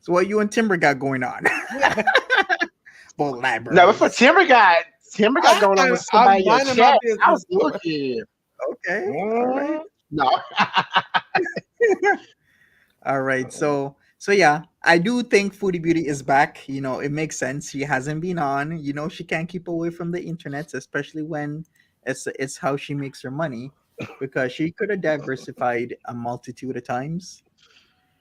S1: So, what you and Timber got going on? Both
S2: No, but for
S1: libraries.
S2: Timber got going on with
S3: I'm
S2: somebody in your
S3: minding my
S2: chat. I
S3: business.
S2: was looking.
S1: Okay, all right.
S2: No.
S1: All right. So yeah, I do think Foodie Beauty is back. You know, it makes sense. She hasn't been on. You know, she can't keep away from the internet, especially when it's how she makes her money, because she could have diversified a multitude of times.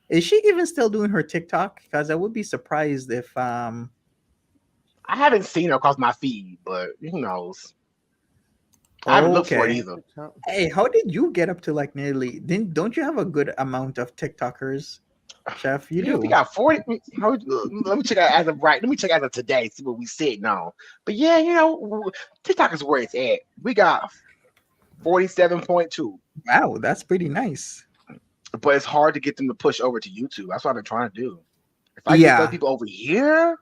S1: Is she even still doing her TikTok? Because I would be surprised if
S2: I haven't seen her across my feed, but who knows? I haven't looked for it
S1: okay.
S2: either.
S1: Hey, how did you get up to like nearly didn't don't you have a good amount of TikTokers, Chef? You
S2: Yeah, we
S1: do.
S2: got 40. Let me check out as of right. Let me check out of today, see what we sitting on. But yeah, TikTok is where it's at. We got 47.2.
S1: Wow, that's pretty nice.
S2: But it's hard to get them to push over to YouTube. That's what I've been trying to do. If I get those
S1: Yeah.
S2: people over here,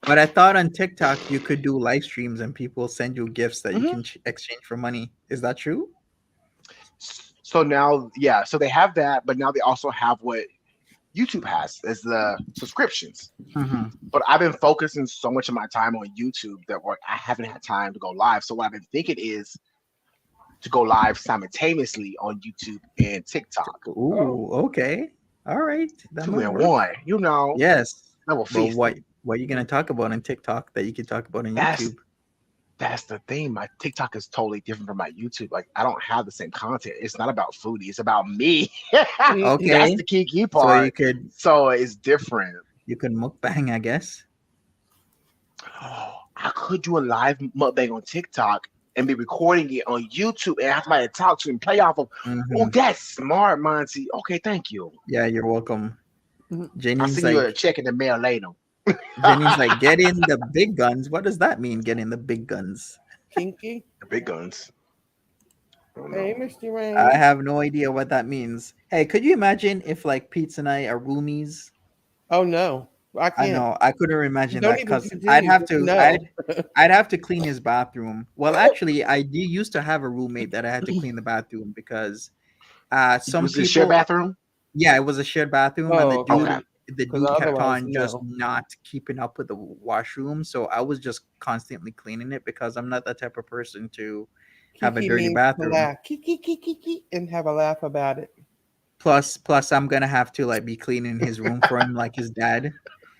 S1: But I thought on TikTok you could do live streams and people send you gifts that you
S2: Mhm.
S1: can exchange for money. Is that true?
S2: so now, yeah, so they have that, but now they also have what YouTube has as the subscriptions.
S1: Mm-hmm.
S2: But I've been focusing so much of my time on YouTube that I haven't had time to go live. So what I've been thinking is to go live simultaneously on YouTube and TikTok.
S1: Ooh, okay. All right. That
S2: 2
S1: might
S2: in
S1: work.
S2: 1,
S1: Yes.
S2: double
S1: But
S2: feast.
S1: what are you gonna talk about on TikTok that you can talk about on
S2: That's
S1: YouTube?
S2: that's the thing. My TikTok is totally different from my YouTube. Like I don't have the same content. It's not about foodie. It's about me. That's
S1: Okay.
S2: the key
S1: So you
S2: part.
S1: could
S2: So it's different.
S1: mukbang, I guess.
S2: I could do a live mukbang on TikTok and be recording it on YouTube and have somebody to talk to and play off of. Oh,
S1: Mhm.
S2: that's smart, Monty. Okay, thank you.
S1: Yeah, you're welcome.
S3: Mhm.
S2: I'll
S1: Jenny's
S2: send you a
S1: like
S2: check in the mail later.
S1: Jenny's like get in the big guns. What does that mean? Get in the big guns.
S3: Kinky.
S2: The big guns. I don't know.
S3: Hey, Mr. Rain.
S1: I have no idea what that means. Hey, could you imagine if like Peetz and I are roomies?
S3: Oh no, I
S1: I
S3: can't.
S1: know I couldn't imagine
S3: Don't
S1: that
S3: even
S1: because
S3: continue.
S1: I'd have
S3: Just
S1: to
S3: no.
S1: I'd have to clean his bathroom. Well, actually, I used to have a roommate that I had to clean the bathroom because some
S2: Was it a shared
S1: people,
S2: bathroom?
S1: yeah, it was a shared bathroom, and
S3: Oh, okay.
S1: the
S3: 'Cause
S1: dude kept
S3: otherwise,
S1: on just
S3: no.
S1: not keeping up with the washroom. So I was just constantly cleaning it because I'm not that type of person to have a
S3: Kiki
S1: dirty
S3: means to
S1: bathroom.
S3: laugh. Kiki, and have a laugh about it.
S1: Plus, I'm gonna have to like be cleaning his room for him like his dad.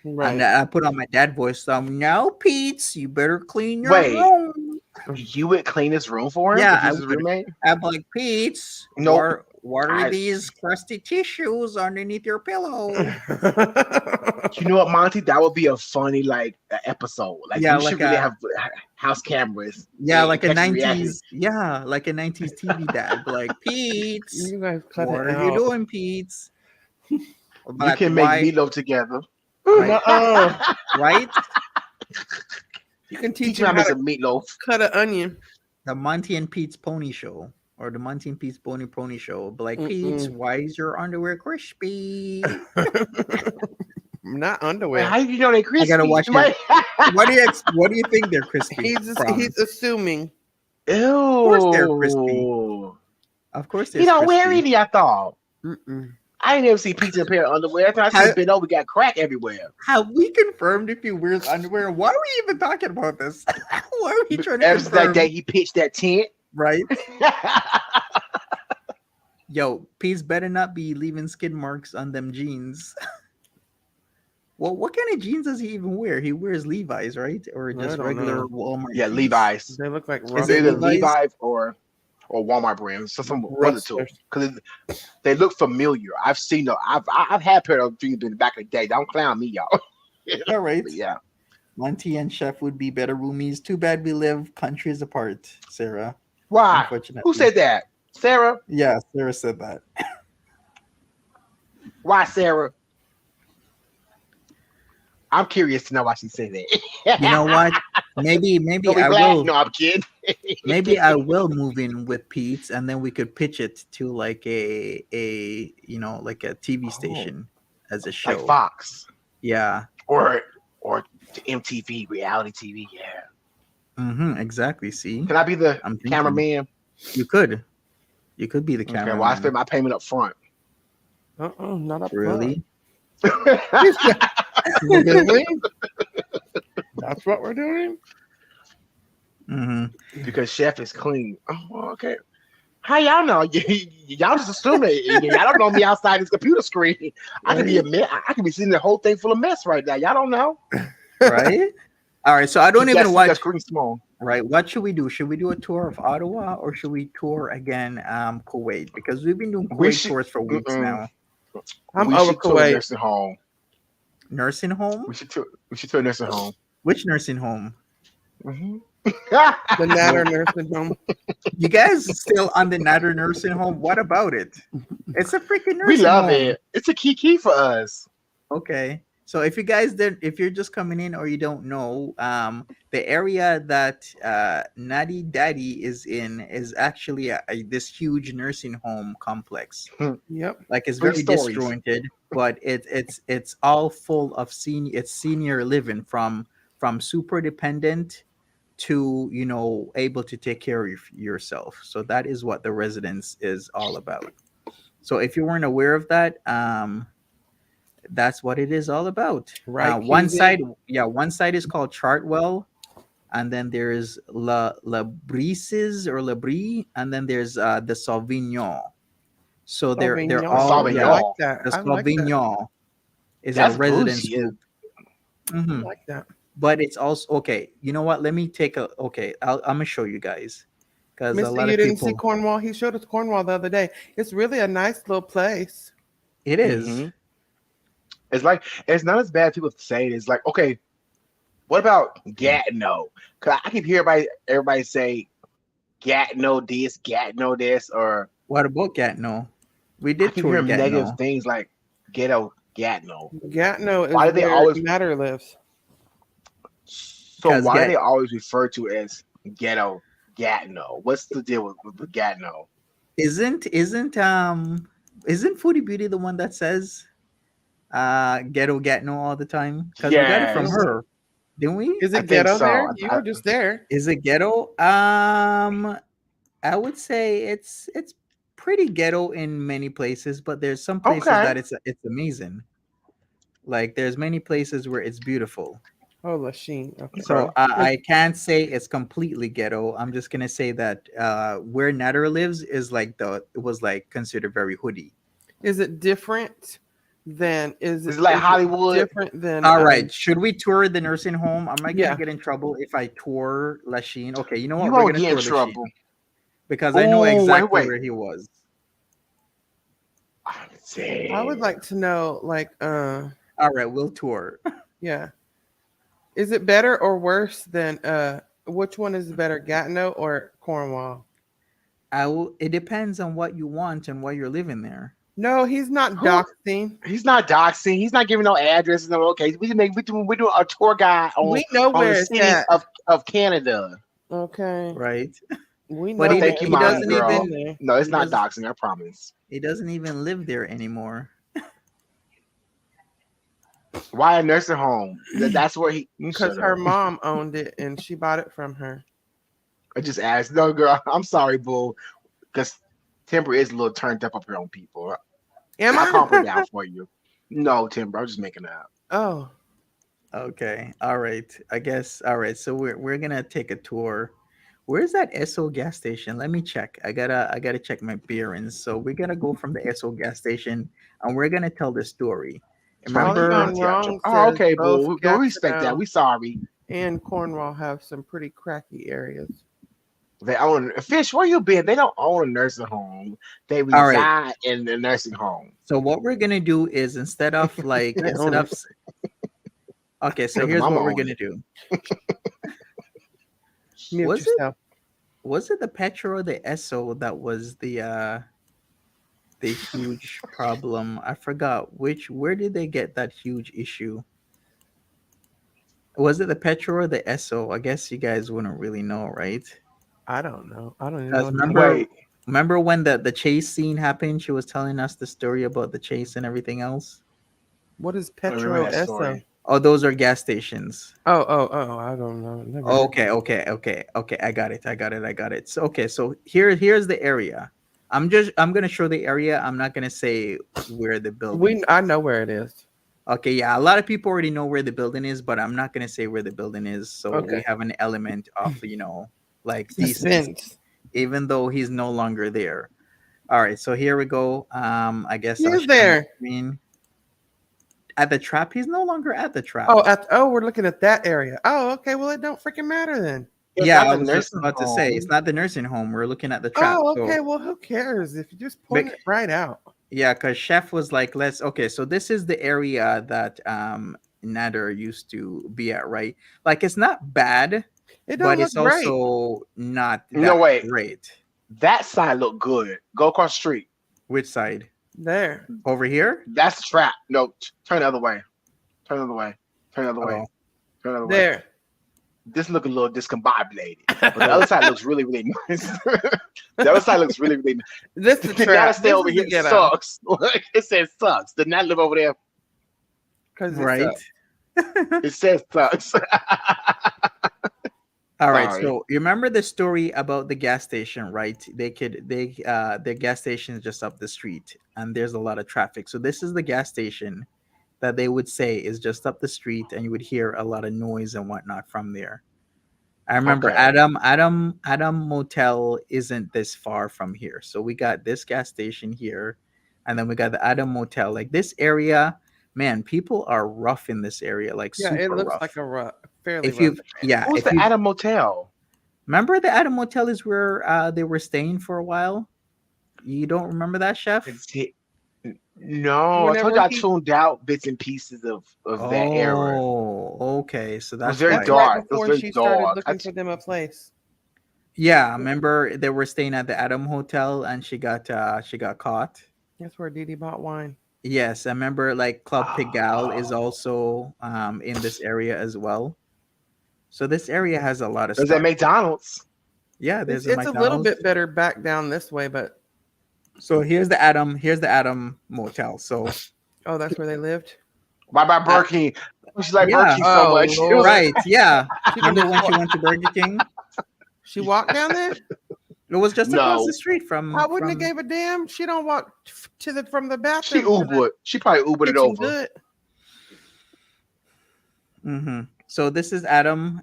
S3: Right.
S1: And I put on my dad voice. So now, Peetz, you better clean your
S2: Wait.
S1: room.
S2: You would clean his room for him?
S1: Yeah,
S2: if he
S1: I
S2: was his
S1: would.
S2: roommate?
S1: I'm like, Peetz,
S2: Nope.
S1: what are
S2: I-
S1: these crusty tissues underneath your pillow?
S2: You know what, Monty? That would be a funny episode. Like
S1: Yeah,
S2: we
S1: like
S2: should really
S1: a
S2: have house cameras.
S1: yeah,
S2: and
S1: like a
S2: catch his reaction.
S1: 90s, yeah, like a 90s TV dad. Be like, Peetz,
S3: You guys cut
S1: what
S3: it
S1: are you
S3: out.
S1: doing, Peetz?
S2: You
S1: Like,
S2: can make
S1: why,
S2: meatloaf together.
S1: Like-
S3: Nuh-uh.
S1: right?
S3: You can
S2: Teach
S3: teach
S2: him
S3: him
S2: how
S3: how
S2: to
S3: to
S2: make meatloaf.
S3: cut an onion.
S1: The Monty and Pete's Pony Show. Or the Monty and Pete's Pony Show. Be like, Peetz,
S3: Mm-mm.
S1: why is your underwear crispy?
S3: Not
S2: Wait,
S3: underwear.
S2: how do you know they crispy?
S1: gotta watch
S2: Wait.
S1: What do you think they're crispy from?
S3: He's assuming.
S1: course they're crispy.
S2: Ew.
S1: Of course
S2: He
S1: they're
S2: don't wear
S1: crispy.
S2: any, I thought.
S3: Mm-mm.
S2: I ain't never seen Peetz in a pair of underwear. After I see
S1: How,
S2: him bent over, got crack everywhere.
S1: have we confirmed if he wears underwear? Why are we even talking about this? Why are we trying to
S2: Ever since that
S1: confirm?
S2: day he pitched that tent.
S1: Right? Yo, Pete's better not be leaving skid marks on them jeans. Well, what kind of jeans does he even wear? He wears Levi's, right? Or
S3: I
S1: just
S3: don't
S1: regular
S3: know.
S1: Walmart
S2: Yeah,
S1: jeans?
S2: Levi's.
S3: They look like
S1: Is
S2: It's
S1: it
S2: either
S1: Levi's?
S2: Levi's or Walmart brand. So some one of the two.
S3: Rustlers.
S2: Because they look familiar. I've seen them. I've had a pair of jeans in the back of the day. Don't clown me, y'all.
S1: All right.
S2: But yeah.
S1: Monty and Chef would be better roomies. Too bad we live countries apart, Sarah.
S2: Why?
S1: Unfortunately.
S2: Who said that? Sarah?
S1: Yeah, Sarah said that.
S2: Why, Sarah? I'm curious to know why she said that.
S1: You know what? Maybe
S2: Don't be
S1: I
S2: glad.
S1: will.
S2: No, I'm kidding.
S1: Maybe I will move in with Pete's, and then we could pitch it to like a like a TV station as a
S2: Like
S1: show.
S2: Fox
S1: Yeah.
S2: or to MTV reality TV. Yeah.
S1: Exactly. See,
S2: Can I be the
S1: I'm thinking.
S2: cameraman?
S1: you could be the
S2: Okay.
S1: camera.
S2: Well, I spend my payment up front.
S3: Not up front.
S1: Really?
S3: Really? That's what we're doing?
S2: Because Chef is clean. Oh, well, okay. How y'all know? Y'all just assume that. Y'all don't know me outside this computer screen. I could be a mess. I could be seeing the whole thing full of mess right now. Y'all don't know.
S1: Right? All right. So I don't even
S2: That
S1: watch.
S2: screen small.
S1: Right. What should we do? Should we do a tour of Ottawa or should we tour again Kuwait? Because we've been doing
S2: We
S1: Kuwait
S2: should-
S1: tours for weeks now.
S3: I'm
S2: we
S3: over
S2: should tour a
S3: Kuwait.
S2: nursing home.
S1: Nursing home?
S2: We should tour a nursing home.
S1: Which nursing home?
S2: Mm-hmm.
S3: The Natter Nursing Home.
S1: You guys still on the Natter nursing home? What about it? It's a freaking nursing
S2: We love
S1: home.
S2: it. It's a key for us.
S1: Okay. So if you guys if you're just coming in or you don't know, the area that Natty Daddy is in is actually this huge nursing home complex.
S3: Yep.
S1: Like it's
S2: 3
S1: very
S2: stories.
S1: disjointed, but it's all full of senior living from super dependent to able to take care of yourself. So that is what the residence is all about. So if you weren't aware of that, that's what it is all about.
S3: Right,
S1: One
S3: Keegan?
S1: side is called Chartwell, and then there's La Brises or La Brie, and then there's the Sauvignon. So they're
S3: Sauvignon.
S1: all
S2: Sauvignon.
S3: I like that.
S1: the
S3: I like that.
S1: Sauvignon is
S2: That's
S1: a residence
S2: bougie.
S1: group.
S3: I
S1: Mhm.
S3: like that.
S1: But it's also okay. You know what? Let me take a okay. I'm gonna show you guys because a
S3: Mister,
S1: lot
S3: you
S1: of
S3: didn't
S1: people.
S3: see Cornwall? He showed us Cornwall the other day. It's really a nice little place.
S1: It is.
S2: Mhm. It's like it's not as bad as people say it. It's like, okay, what about Gatineau? Cause I keep hearing everybody say Gatineau this, or
S1: What about Gatineau? We
S2: I
S1: did
S2: keep
S1: tour
S2: hearing negative
S1: Gatineau.
S2: things like Gatineau.
S3: Gatineau is
S2: Why do they
S3: where
S2: always-
S3: Natter lives.
S2: So
S1: 'Cause
S2: why do they always refer to it as Gatineau? What's the deal with Gatineau?
S1: Isn't Foodie Beauty the one that says Gatineau all the time? Because we got it from
S2: Yes.
S1: her, didn't we?
S3: Is
S2: I
S3: it
S2: think
S3: ghetto
S2: so.
S3: there? You were just there.
S1: Is it ghetto? I would say it's pretty ghetto in many places, but there's some places
S2: Okay.
S1: that it's amazing. Like there's many places where it's beautiful.
S3: Oh, Lachine. Okay.
S1: So I can't say it's completely ghetto. I'm just gonna say that where Natter lives is like it was like considered very hoodie.
S3: Is it different than
S2: Is it like Hollywood?
S3: different than
S1: All right, should we tour the nursing home? Am I gonna
S3: Yeah.
S1: get in trouble if I tour Lachine? Okay, you know what?
S2: You
S1: We're
S2: won't
S1: gonna
S2: get in
S1: tour
S2: trouble.
S1: Lachine because I know
S2: Ooh,
S1: exactly
S2: wait.
S1: where he was.
S3: I would like to know, like,
S1: All right, we'll tour.
S3: yeah. Is it better or worse than which one is better, Gatineau or Cornwall?
S1: It depends on what you want and why you're living there.
S3: No, he's not
S2: Who?
S3: doxing.
S2: He's not doxing. He's not giving no addresses. No location. We doing a tour guide on,
S3: We know
S2: on
S3: where
S2: the
S3: it's
S2: cities
S3: at.
S2: of Canada.
S3: Okay.
S1: Right?
S3: We know
S1: But
S2: Well,
S1: he,
S3: where
S2: thank you,
S1: he
S3: it's
S2: Mommy
S1: doesn't
S2: girl.
S1: even
S3: there.
S2: No, it's
S1: He
S2: not
S1: doesn't-
S2: doxing. I promise.
S1: he doesn't even live there anymore.
S2: Why a nursing home? That's where he.
S3: Because
S2: Shut
S3: her
S2: up.
S3: mom owned it and she bought it from her.
S2: I just asked. No, girl, I'm sorry, boo. Because Timber is a little turned up here on people.
S3: Am
S2: I'll calm her
S3: I?
S2: down for you. No, Timber, I'm just making it up.
S3: Oh,
S1: Okay. All right. I guess. All right. So we're gonna take a tour. Where's that SO gas station? Let me check. I gotta check my bearings. So we're gonna go from the SO gas station, and we're gonna tell the story.
S2: Trying to keep
S1: Remember?
S3: Polygon
S2: Monty out your.
S3: Wrong
S2: Oh,
S3: says
S2: okay,
S3: both
S2: boo. We respect that.
S3: Gatineau
S2: We sorry.
S3: and Cornwall have some pretty cracky areas.
S2: They own Fish. Where you been? They don't own a nursing home. They
S1: All right.
S2: reside in the nursing home.
S1: So what we're gonna do is
S3: They own it.
S1: okay. So
S2: Look,
S1: here's
S2: mama
S1: what we're
S2: own
S1: gonna
S2: it.
S1: do.
S3: Mute
S1: Was it
S3: yourself.
S1: was it the Petro or the SO that was the huge problem? I forgot which. Where did they get that huge issue? Was it the Petro or the SO? I guess you guys wouldn't really know, right?
S3: I don't know. I don't even know
S1: Because
S3: what that
S1: remember,
S3: is.
S2: Wait.
S1: remember when the chase scene happened? She was telling us the story about the chase and everything else.
S3: What is
S2: I remember
S3: Petro
S2: that
S3: Esso?
S2: story.
S1: Oh, those are gas stations.
S3: Oh, I don't know. Never heard.
S1: Okay. I got it. So, okay, so here's the area. I'm gonna show the area. I'm not gonna say where the building.
S3: I know where it is.
S1: Okay, yeah, a lot of people already know where the building is, but I'm not gonna say where the building is, so we
S3: Okay.
S1: have an element of like decency,
S3: Suspense.
S1: even though he's no longer there. All right, so here we go. I guess
S3: He
S1: I'll
S3: is
S1: share my
S3: there.
S1: screen. At the trap, he's no longer at the trap.
S3: We're looking at that area. Oh, okay. Well, it don't freaking matter then.
S2: It's
S1: Yeah,
S2: not
S1: I
S2: the
S1: was just
S2: nursing
S1: about to say it's
S2: home.
S1: not the nursing home. We're looking at the trap.
S3: Oh,
S1: So
S3: okay. Well, who cares if you just point
S1: Bec-
S3: it right out?
S1: yeah, because Chef was like, let's okay, so this is the area that Nader used to be at, right? Like it's not bad,
S3: It don't
S1: but
S3: look
S1: it's
S3: great.
S1: also not
S2: No,
S1: that
S2: wait.
S1: great.
S2: That side look good. Go across the street.
S1: Which side?
S3: There.
S1: Over here?
S2: That's the trap. No, turn the other way. Turn the other way. Turn the other way.
S1: Oh,
S2: Turn the other way.
S3: There.
S2: This look a little discombobulated. But the other side looks really, really nice. The other side looks really, really nice.
S3: This the
S2: Now
S3: trap.
S2: to stay over here sucks. It says sucks. Did not live over there.
S3: Because
S1: right.
S2: It says sucks.
S1: All right.
S2: Sorry.
S1: So you remember the story about the gas station, right? The gas station is just up the street and there's a lot of traffic. So this is the gas station that they would say is just up the street and you would hear a lot of noise and whatnot from there. I remember
S2: Okay.
S1: Adam Motel isn't this far from here. So we got this gas station here and then we got the Adam Motel. Like this area, man, people are rough in this area, like
S3: Yeah,
S1: super
S3: it looks
S1: rough.
S3: like a fairly
S1: If you
S3: rough
S1: yeah,
S2: Who's
S1: if
S2: the
S1: you
S2: Adam Motel?
S1: remember the Adam Motel is where they were staying for a while. You don't remember that, Chef?
S2: No, I told you I tuned out bits and pieces of that era.
S1: Oh, okay. So
S2: It
S1: that's
S2: was very
S1: why.
S3: That's
S2: dark.
S3: right
S2: It was
S3: before
S2: very
S3: she started
S2: dark.
S3: looking for them a place.
S1: Yeah, I remember they were staying at the Adam Hotel and she got caught.
S3: That's where Dee Dee bought wine.
S1: Yes, I remember like Club Pigalle is also in this area as well. So this area has a lot of
S2: There's
S1: stuff.
S2: that McDonald's.
S1: Yeah, there's
S3: It's a little
S1: McDonald's.
S3: bit better back down this way, but
S1: So here's the Adam Motel. So
S3: oh, that's where they lived.
S2: Bye bye Burger King. She's like
S1: Yeah.
S2: Burger King so
S3: Oh,
S2: much.
S3: Lord.
S1: right, yeah.
S3: She didn't
S1: Remember when
S3: just
S1: she went to Burger King?
S3: She walked down there.
S1: It was just across
S2: No.
S1: the street from.
S3: I wouldn't have
S1: from-
S3: gave a damn. She don't walk from the
S2: She
S3: bathroom. to the
S2: Ubered. She probably Ubered it
S3: kitchen
S2: over.
S3: good.
S1: Mhm. So this is Adam.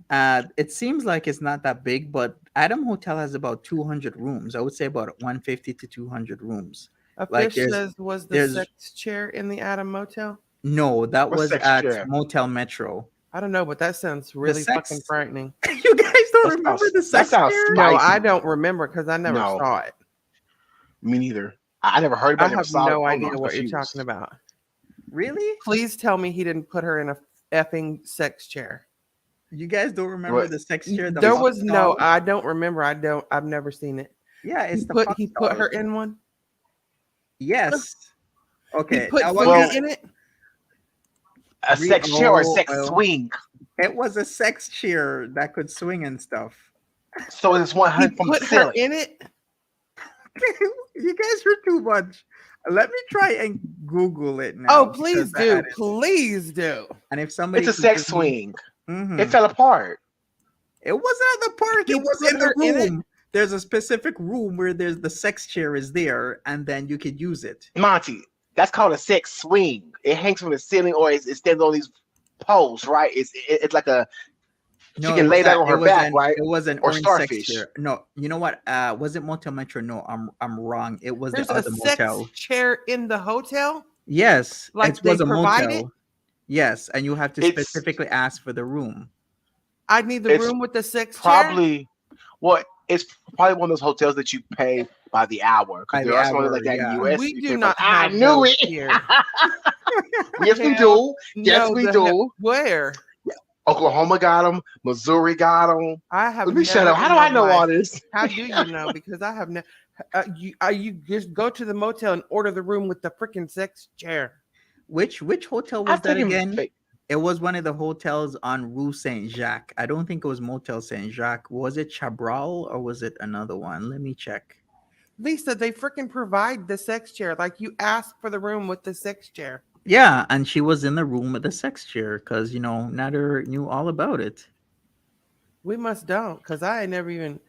S1: It seems like it's not that big, but Adam Hotel has about 200 rooms. I would say about 150 to 200 rooms.
S3: A
S1: Like,
S3: fish
S1: there's-
S3: says, was the
S1: there's-
S3: sex chair in the Adam Motel?
S1: No, that
S2: What's
S1: was
S2: sex
S1: at
S2: chair?
S1: Motel Metro.
S3: I don't know, but that sounds really
S1: sex-
S3: fucking frightening.
S1: You guys don't
S2: That
S1: remember
S2: sounds-
S1: the
S2: that
S1: sex
S2: sounds
S1: chair?
S2: spicy.
S3: No, I don't remember because I never
S2: No.
S3: saw it.
S2: Me neither. I never heard about
S3: I
S2: it. Never
S3: have
S2: saw it.
S3: no
S2: Oh,
S3: idea
S2: I'm
S3: what you're
S2: confused.
S3: talking about.
S1: Really?
S3: Please tell me he didn't put her in a effing sex chair.
S1: You guys don't remember
S2: What?
S1: the sex chair? that
S3: There
S1: was
S3: was no.
S1: installed?
S3: I don't remember. I've never seen it.
S1: Yeah, it's
S3: He put her in one.
S1: Yes. Okay.
S3: He put
S1: now
S3: Foodie
S2: Well-
S3: in it.
S2: A sex chair or a
S1: Oh,
S2: sex
S1: well.
S2: swing.
S1: It was a sex chair that could swing and stuff.
S2: So it's one
S3: He
S2: hundred from the
S3: put her
S2: ceiling.
S3: in it.
S1: You guys are too much. Let me try and Google it now.
S3: Oh, please
S1: because I
S3: do.
S1: had it.
S3: Please do.
S1: And if somebody
S2: It's a
S1: can
S2: sex
S1: give me-
S2: swing.
S1: Mhm.
S2: It fell apart.
S1: It wasn't at the park.
S3: He
S1: It was
S3: put
S1: in the
S3: her in it?
S1: room. There's a specific room where there's the sex chair is there, and then you could use it.
S2: Monty, that's called a sex swing. It hangs from the ceiling or it stands on these poles, right? It's like a she
S1: No,
S2: can lay that on her back, right?
S1: it was an
S2: Or
S1: orange sex
S2: starfish.
S1: chair. No, you know what? Was it Motel Metro? No, I'm wrong. It was
S3: There's
S1: the
S3: a
S1: other
S3: sex
S1: motel.
S3: chair in the hotel?
S1: Yes,
S3: Like
S1: it
S3: they
S1: was a
S3: provide it?
S1: motel. Yes, and you have to
S2: It's
S1: specifically ask for the room.
S3: I need the
S2: it's
S3: room with the sex chair.
S2: probably well, it's probably one of those hotels that you pay by the hour because
S1: By
S2: there
S1: the
S2: are some
S1: hour,
S2: like that in the
S1: yeah.
S2: US.
S3: We
S2: You
S3: do
S2: pay by
S3: not
S2: I
S3: have
S2: knew
S3: those
S2: it.
S3: here.
S2: Yes, we
S3: Hell,
S2: do. Yes,
S3: no,
S2: we
S3: the
S2: do.
S3: hell- Where?
S2: Oklahoma got them. Missouri got them.
S3: I have
S2: Let me shut
S3: never
S2: up. How
S3: in
S2: do I
S3: my
S2: know all
S3: life.
S2: this?
S3: How do you know? Because I have never. You just go to the motel and order the room with the freaking sex chair.
S1: Which hotel was
S2: I've
S1: that
S2: taken
S1: again? It was one of the hotels on Rue Saint Jacques. I don't think it was Motel Saint Jacques. Was it Chabral or was it another one? Let me check.
S3: Lisa, they freaking provide the sex chair. Like you ask for the room with the sex chair.
S1: Yeah, and she was in the room with the sex chair because Nader knew all about it.
S3: We must don't, because I ain't never even.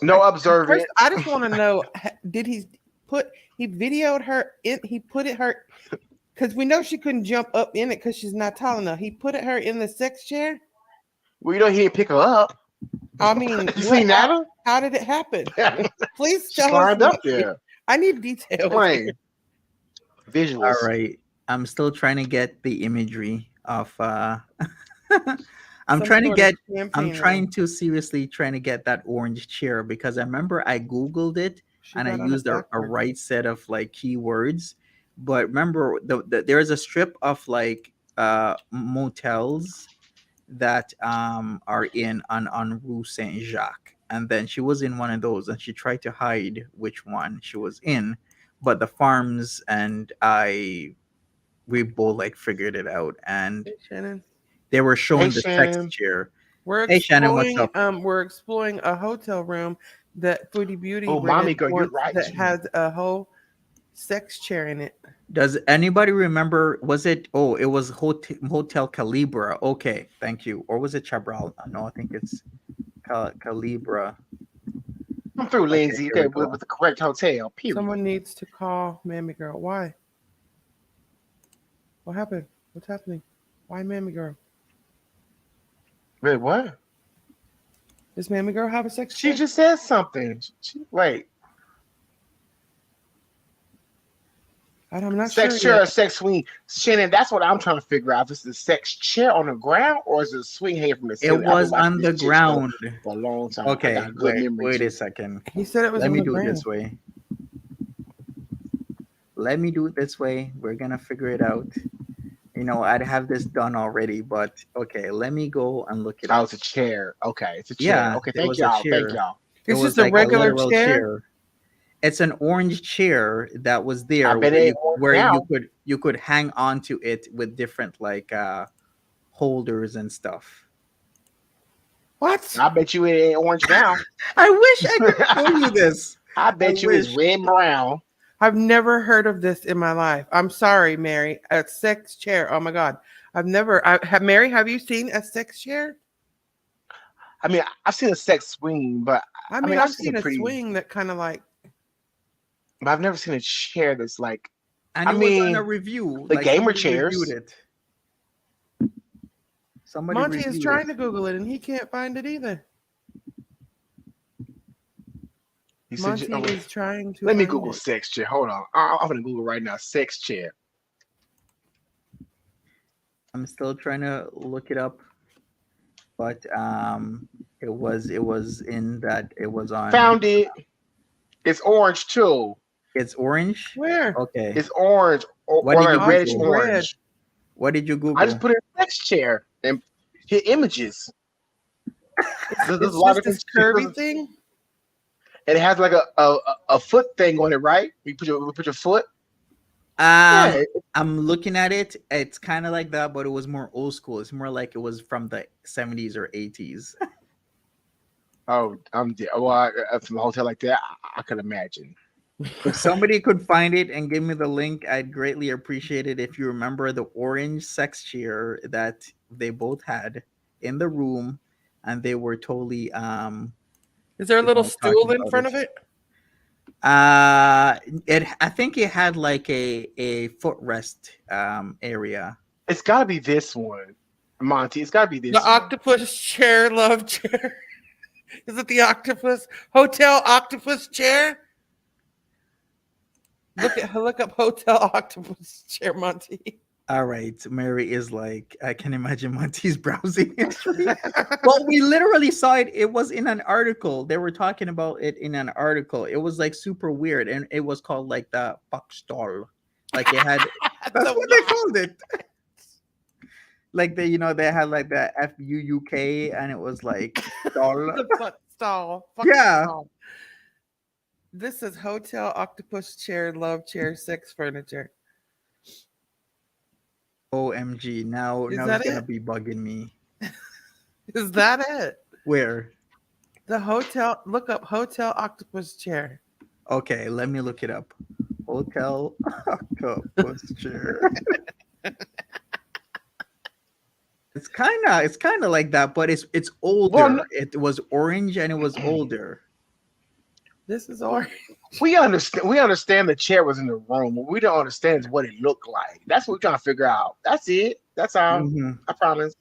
S2: No
S3: First,
S2: observant.
S3: I just want to know: did he videoed her in? He put it her because we know she couldn't jump up in it because she's not tall enough. He put her in the sex chair.
S2: Well, you know he didn't pick her up.
S3: I mean,
S2: You seen that?
S3: how did it happen? Please
S2: She
S3: tell
S2: climbed
S3: us.
S2: up there.
S3: I need details.
S2: Explain. Visuals.
S1: All right. I'm still trying to get the imagery of I'm
S3: Some
S1: trying to
S3: sort of
S1: get I'm
S3: campaign
S1: trying to seriously trying to get that orange chair because I remember I googled it
S3: She
S1: and I
S3: got on it
S1: used a
S3: backwards.
S1: right set of like keywords. But remember there's a strip of like motels that are in on Rue Saint Jacques, and then she was in one of those and she tried to hide which one she was in, but the farms and we both like figured it out, and
S3: Hey, Shannon.
S1: they were
S2: Hey,
S1: showing the sex
S2: Shannon.
S1: chair.
S3: We're
S1: Hey Shannon, what's
S3: exploring.
S1: up?
S3: We're exploring a hotel room that Foodie Beauty
S2: Oh, mommy,
S3: rented
S2: girl, you're
S3: once
S2: right.
S3: that has a whole sex chair in it.
S1: Does anybody remember? Was it? Oh, it was Hotel Calibra. Okay, thank you. Or was it Chabral? No, I think it's Calibra.
S2: Come through,
S1: Okay,
S2: Lindsay.
S1: here
S2: Okay,
S1: we go.
S2: with the correct hotel. Period.
S3: Someone needs to call Mammy Girl. Why? What happened? What's happening? Why Mammy Girl?
S2: Wait, what?
S3: Does Mammy Girl have a sex
S2: She
S3: chair?
S2: just said something. Wait.
S3: I'm not
S2: Sex
S3: sure
S2: chair or
S3: yet.
S2: sex swing? Shannon, that's what I'm trying to figure out. If it's the sex chair on the ground or is it a swing hanging from the
S1: It
S2: ceiling? I've
S1: was
S2: been watching
S1: on
S2: this
S1: the
S2: chick show
S1: ground.
S2: for a long time. I
S1: Okay,
S2: got a good memory
S1: wait
S2: too.
S1: a second.
S3: He said it was
S1: Let
S3: on
S1: me
S3: the
S1: do it
S3: ground.
S1: this way. Let me do it this way. We're gonna figure it out. I'd have this done already, but okay, let me go and look it
S2: Oh,
S1: up.
S2: it's a chair. Okay, it's a chair.
S1: Yeah,
S2: Okay,
S1: it
S2: thank
S1: was a
S2: y'all. Thank
S1: chair.
S2: y'all.
S1: It
S3: It's
S1: was
S3: just a
S1: like a
S3: regular
S1: literal
S3: chair.
S1: It's an orange chair that was
S2: I
S1: there
S2: bet
S1: where
S2: it
S1: you
S2: ain't orange
S1: where
S2: now.
S1: you could hang on to it with different like holders and stuff.
S3: What?
S2: I bet you it ain't orange now.
S1: I wish I could show you this.
S2: I bet you it's
S1: wish.
S2: red and brown.
S3: I've never heard of this in my life. I'm sorry, Mary. A sex chair. Oh my God. Mary, have you seen a sex chair?
S2: I mean, I've seen a sex swing, but
S3: I mean,
S2: mean,
S3: I've
S2: I've
S3: seen a swing that kind of like.
S2: but I've never seen a chair that's like.
S1: And
S2: I
S1: it was on a
S2: mean,
S1: review.
S2: the
S1: Like
S2: gamer
S1: somebody reviewed
S2: chairs.
S1: it. Somebody
S3: Monty is
S1: reviewed
S3: trying
S1: it.
S3: to Google it and he can't find it either.
S2: You said,
S3: Monty is trying to.
S2: let me
S3: find
S2: Google
S3: it.
S2: sex chair. Hold on. I'm gonna Google right now. Sex chair.
S1: I'm still trying to look it up, but it was on.
S2: Found it. It's orange too.
S1: It's orange.
S3: Where?
S1: Okay.
S2: It's orange
S1: What
S2: or
S1: did you
S2: like reddish
S1: Google?
S3: Red.
S2: orange.
S1: What did you
S2: I
S1: Google?
S2: just put in sex chair and hit images. There's a
S3: It's
S2: lot
S3: just
S2: of
S3: this
S2: different
S3: curvy thing.
S2: and it has like a foot thing on it, right? You put your foot.
S1: Um,
S2: Yeah.
S1: I'm looking at it. It's kind of like that, but it was more old school. It's more like it was from the 70s or 80s.
S2: Oh, I'm dead. Well, from a hotel like that, I could imagine.
S1: If somebody could find it and give me the link, I'd greatly appreciate it. If you remember the orange sex chair that they both had in the room, and they were totally
S3: Is there a little
S1: talking
S3: stool in
S1: about
S3: front
S1: it.
S3: of it?
S1: I think it had like a footrest area.
S2: It's got to be this one, Monty. It's got to be
S3: The
S2: this one.
S3: octopus chair, love chair. Is it the octopus hotel octopus chair? Look up hotel octopus chair, Monty.
S1: All right, Mary is like, I can imagine Monty's browsing history. Well, we literally saw it. It was in an article. They were talking about it in an article. It was like super weird, and it was called like the fuck stall. Like it had. That's what they called it. Like they had like the FUUK, and it was like stall.
S3: The fuck stall. Fuck
S1: Yeah.
S3: stall. This is hotel octopus chair, love chair, sex furniture.
S1: OMG! Now
S3: Is
S1: it's
S3: that
S1: gonna
S3: it?
S1: be bugging me.
S3: Is that it?
S1: Where?
S3: The hotel. Look up hotel octopus chair.
S1: Okay, let me look it up. Hotel octopus chair. It's kind of like that, but it's older.
S2: Well,
S1: It was orange and it was older.
S3: This is orange.
S2: we understand the chair was in the room. What we don't understand is what it looked like. That's what we're trying to figure out. That's it. That's all.
S1: Mhm.
S2: I promise.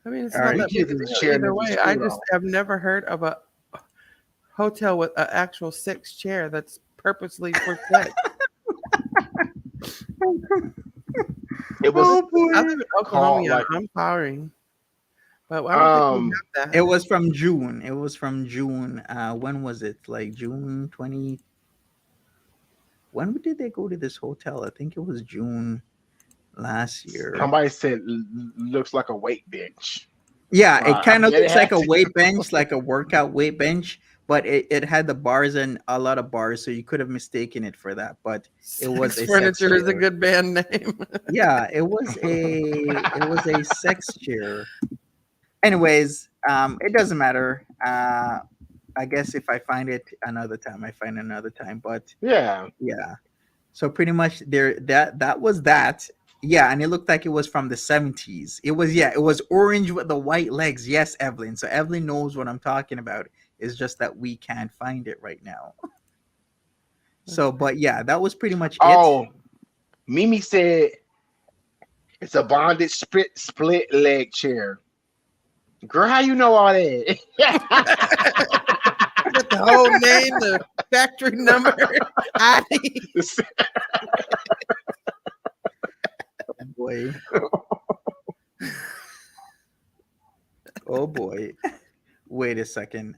S3: I mean, it's
S1: All
S3: not
S1: right.
S3: that
S2: You
S3: big
S2: keep
S3: a
S2: this
S3: deal
S2: chair
S3: either
S2: next
S3: way.
S2: to
S3: I
S2: the
S3: just
S2: screw
S3: have never heard of a hotel with an actual sex chair that's purposely for sex.
S2: It was
S1: Oh
S3: I
S1: boy!
S3: live in Oklahoma.
S2: like-
S3: I'm powering, but I don't think we have that.
S1: It was from June. It was from June. When was it? Like June 20. When did they go to this hotel? I think it was June last year.
S2: somebody said looks like a weight bench.
S1: Yeah,
S2: Wow,
S1: it kind of
S2: yeah, it
S1: looks like a
S2: has to.
S1: weight bench, like a workout weight bench, but it had the bars and a lot of bars, so you could have mistaken it for that. But it was
S3: Sex
S1: a sex
S3: furniture is a
S1: chair.
S3: good band name.
S1: Yeah, it was a sex chair. Anyways, it doesn't matter. I guess if I find it another time, I find another time. But
S2: Yeah.
S1: yeah, so pretty much that was that. Yeah, and it looked like it was from the 70s. It was orange with the white legs. Yes, Evelyn. So Evelyn knows what I'm talking about. It's just that we can't find it right now. So, but yeah, that was pretty much it.
S2: Oh, Mimi said it's a bondage split leg chair. Girl, how you know all that?
S3: Got the whole name, the factory number, ID.
S1: Boy. Oh boy. Wait a second.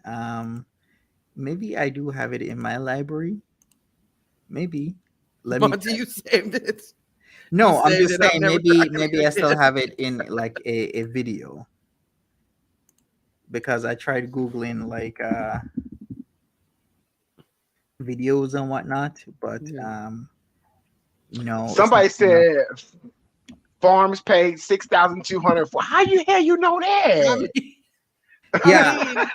S1: Maybe I do have it in my library. Maybe. Let me
S3: But you saved it.
S1: No,
S3: You
S1: I'm
S3: saved
S1: just
S3: it. I've
S1: saying
S3: never
S1: maybe
S3: tried
S1: I
S3: it
S1: still
S3: again.
S1: have it in like a video. Because I tried Googling like videos and whatnot, but
S3: Yeah.
S1: no, it's
S2: Somebody
S1: not coming up.
S2: said farms paid 6,200 for. How you hell you know that?
S1: Yeah.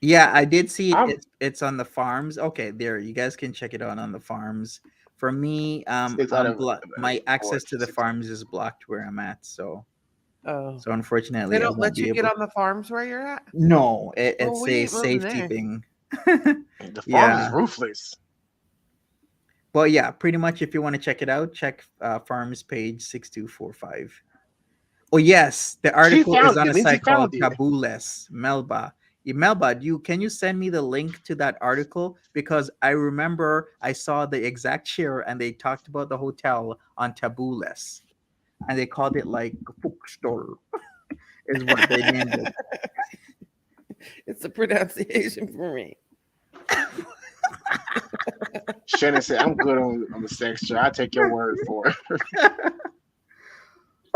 S1: Yeah, I did see it.
S2: I'm-
S1: It's on the farms. Okay, there. You guys can check it out on the farms. For me,
S2: It's out of-
S1: my access to the
S2: six-
S1: farms is blocked where I'm at. So
S3: Oh.
S1: unfortunately,
S3: They
S1: I
S3: don't
S1: won't
S3: let
S1: be
S3: you get
S1: able.
S3: on the farms where you're at?
S1: No,
S3: Well,
S1: it's
S3: we
S1: a
S3: ain't moving
S1: safety
S3: there.
S1: thing.
S2: The farms
S1: Yeah.
S2: is ruthless.
S1: But yeah, pretty much if you want to check it out, check farms page 6245. Oh yes, the article is
S2: found
S1: on
S2: it.
S1: a
S2: Lindsay
S1: site called
S2: found it.
S1: Tabuless. Melba. Melba, can you send me the link to that article? Because I remember I saw the exact share and they talked about the hotel on Tabuless. And they called it like Bookstore is what they named it.
S3: It's a pronunciation for me.
S2: Shannon said, I'm good on the sex chair. I take your word for it.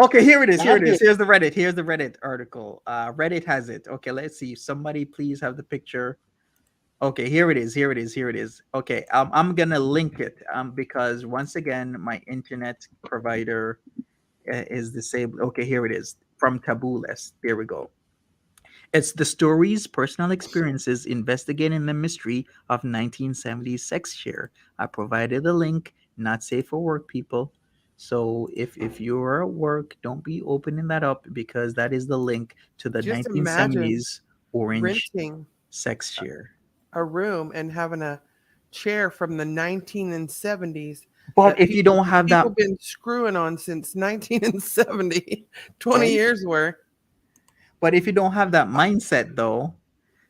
S1: Okay, here it is.
S2: I
S1: Here it is.
S2: did-
S1: Here's the Reddit. Here's the Reddit article. Reddit has it. Okay, let's see. Somebody please have the picture. Okay, here it is. Here it is. Here it is. Okay, I'm gonna link it because once again my internet provider is disabled. Okay, here it is from Tabulous. There we go. It's the stories, personal experiences investigating the mystery of 1970s sex share. I provided the link. Not safe for work, people. So if you're at work, don't be opening that up because that is the link to the
S3: Just imagine
S1: 1970s orange
S3: renting
S1: sex chair.
S3: a room and having a chair from the 1970s
S1: But
S3: that
S1: if you don't have that,
S3: people been screwing on since 1970, 20
S1: right?
S3: years worth.
S1: But if you don't have that mindset, though,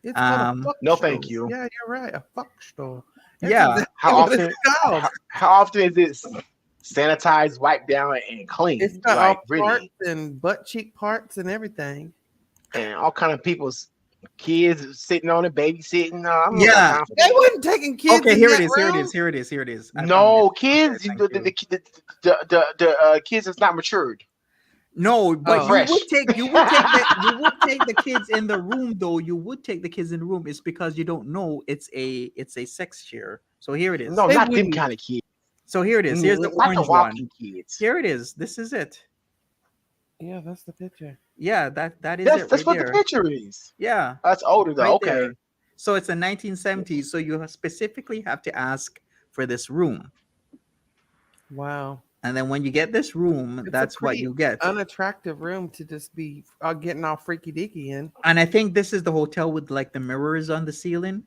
S3: It's called a
S1: um,
S3: fuck
S2: No,
S3: store.
S2: thank you.
S3: Yeah, you're right. A fuck store. That's
S1: yeah,
S3: exactly
S2: How
S3: what it's
S2: often?
S3: called.
S2: How often is it sanitized, wiped down, and
S3: It's
S2: cleaned?
S3: got
S2: Like
S3: all parts
S2: really,
S3: and butt cheek parts and everything.
S2: and all kind of people's kids sitting on it, babysitting. I'm not got
S1: yeah.
S2: time for
S3: They
S2: that.
S3: wasn't taking kids
S1: Okay,
S3: in
S1: here it
S3: that
S1: is. Here it
S3: room.
S1: is. Here it is. Here it is. I found it.
S2: No,
S1: Okay,
S2: kids,
S1: thank
S2: the,
S1: you.
S2: the kids is not matured.
S1: No,
S2: They
S1: but
S3: Oh.
S2: fresh.
S1: you would take the kids in the room though. You would take the kids in the room. It's because you don't know it's a sex chair. So here it is.
S2: No,
S3: They
S2: not them
S3: wouldn't.
S2: kind of kids.
S1: So here it is. Here's the
S2: Not the
S1: orange one.
S2: walking kids.
S1: Here it is. This is it.
S3: Yeah, that's the picture.
S1: Yeah, that is
S2: That's
S1: it
S2: that's
S1: right
S2: what the
S1: there.
S2: picture is.
S1: Yeah,
S2: That's older though.
S1: right
S2: Okay.
S1: there. So it's a 1970s. So you specifically have to ask for this room.
S3: Wow.
S1: And then when you get this room,
S3: It's a
S1: that's what
S3: pretty
S1: you get.
S3: unattractive room to just be getting all freaky deaky in.
S1: And I think this is the hotel with like the mirrors on the ceiling,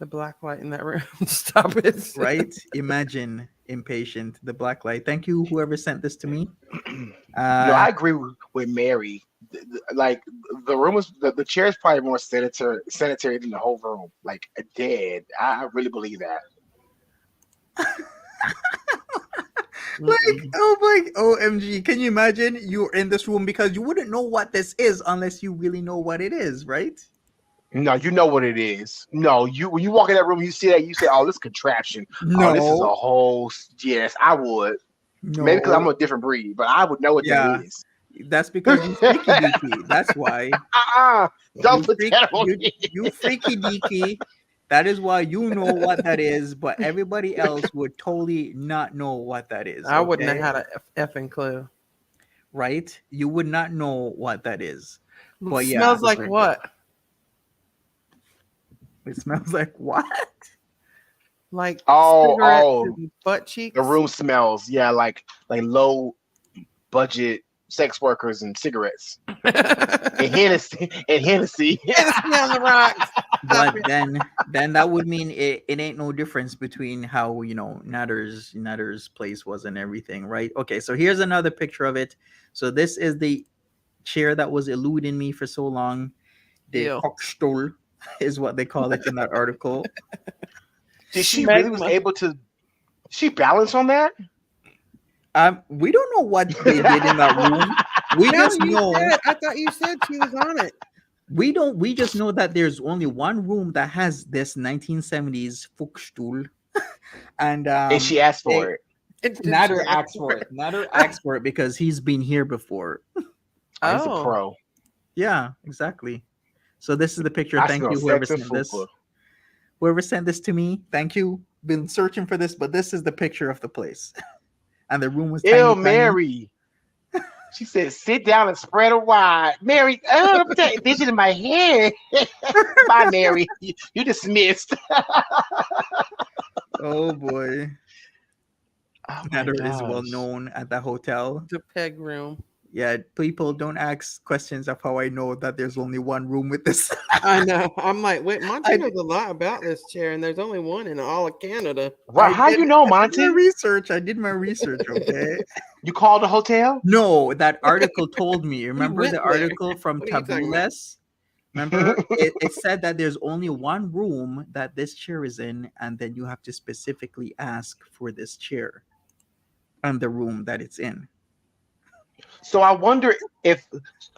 S3: The black light in that room. Stop it.
S1: right? Imagine impatient, the black light. Thank you, whoever sent this to me.
S2: No, I agree with Mary. Like the room is the chair is probably more sanitary than the whole room. Like dead. I really believe that.
S1: Like, oh my OMG. Can you imagine you're in this room because you wouldn't know what this is unless you really know what it is, right?
S2: No, you know what it is. No, you when you walk in that room, you see that you say, "Oh, this contraption. Oh, this is a
S1: No,
S2: whole." Yes, I would. Maybe because I'm
S1: no.
S2: a different breed, but I would know what
S1: Yeah.
S2: that is.
S1: That's because you freaky deaky. That's why.
S2: Don't
S1: You
S2: put
S1: freak
S2: that on
S1: you,
S2: me.
S1: you freaky deaky. That is why you know what that is, but everybody else would totally not know what that is.
S3: I wouldn't
S1: Okay?
S3: have had a effing clue.
S1: Right? You would not know what that is. But yeah,
S3: Smells like what?
S1: it smells like what?
S3: Like
S2: Oh,
S3: cigarettes
S2: oh.
S3: and butt cheeks.
S2: The room smells, yeah, like low budget sex workers and cigarettes and Hennessy and Hennessy.
S3: Hennessy on the rocks.
S1: But then that would mean it ain't no difference between how Natter's place was and everything, right? Okay, so here's another picture of it. So this is the chair that was eluding me for so long. The
S3: Ew.
S1: Hochstuhl is what they call it in that article.
S2: Did she really was able to? She balance on that?
S1: We don't know what they did in that room. We
S3: No,
S1: just
S3: you
S1: know
S3: said. I thought you said she was on it.
S1: we just know that there's only one room that has this 1970s Fuchsstuhl. And
S2: she asked for it.
S1: Nader asked for it. Nader asked for it because he's been here before.
S2: He's a
S3: Oh,
S2: pro.
S1: Yeah, exactly. So this is the picture.
S2: I
S1: Thank
S2: smell
S1: you, whoever
S2: sex and
S1: sent this.
S2: fupa.
S1: Whoever sent this to me, thank you. Been searching for this, but this is the picture of the place. And the room was tiny,
S2: Ew,
S1: tiny.
S2: Mary. She said, "Sit down and spread it wide." Mary, don't put that vision in my head. Bye, Mary. You dismissed.
S1: Oh boy.
S2: Oh my
S1: Nader is well
S2: gosh.
S1: known at the hotel.
S3: the peg room.
S1: Yeah, people don't ask questions of how I know that there's only one room with this.
S3: I know. I'm like, wait, Monty
S1: I-
S3: knows a lot about this chair, and there's only one in all of Canada.
S2: Wow, how you know,
S1: I did
S2: Monty?
S1: my research. I did my research, okay?
S2: You called the hotel?
S1: No, that article told me. Remember
S3: went
S1: the
S3: there.
S1: article from
S3: What are you talking about?
S1: Tabulous? Remember? it said that there's only one room that this chair is in, and then you have to specifically ask for this chair and the room that it's in.
S2: So I wonder if,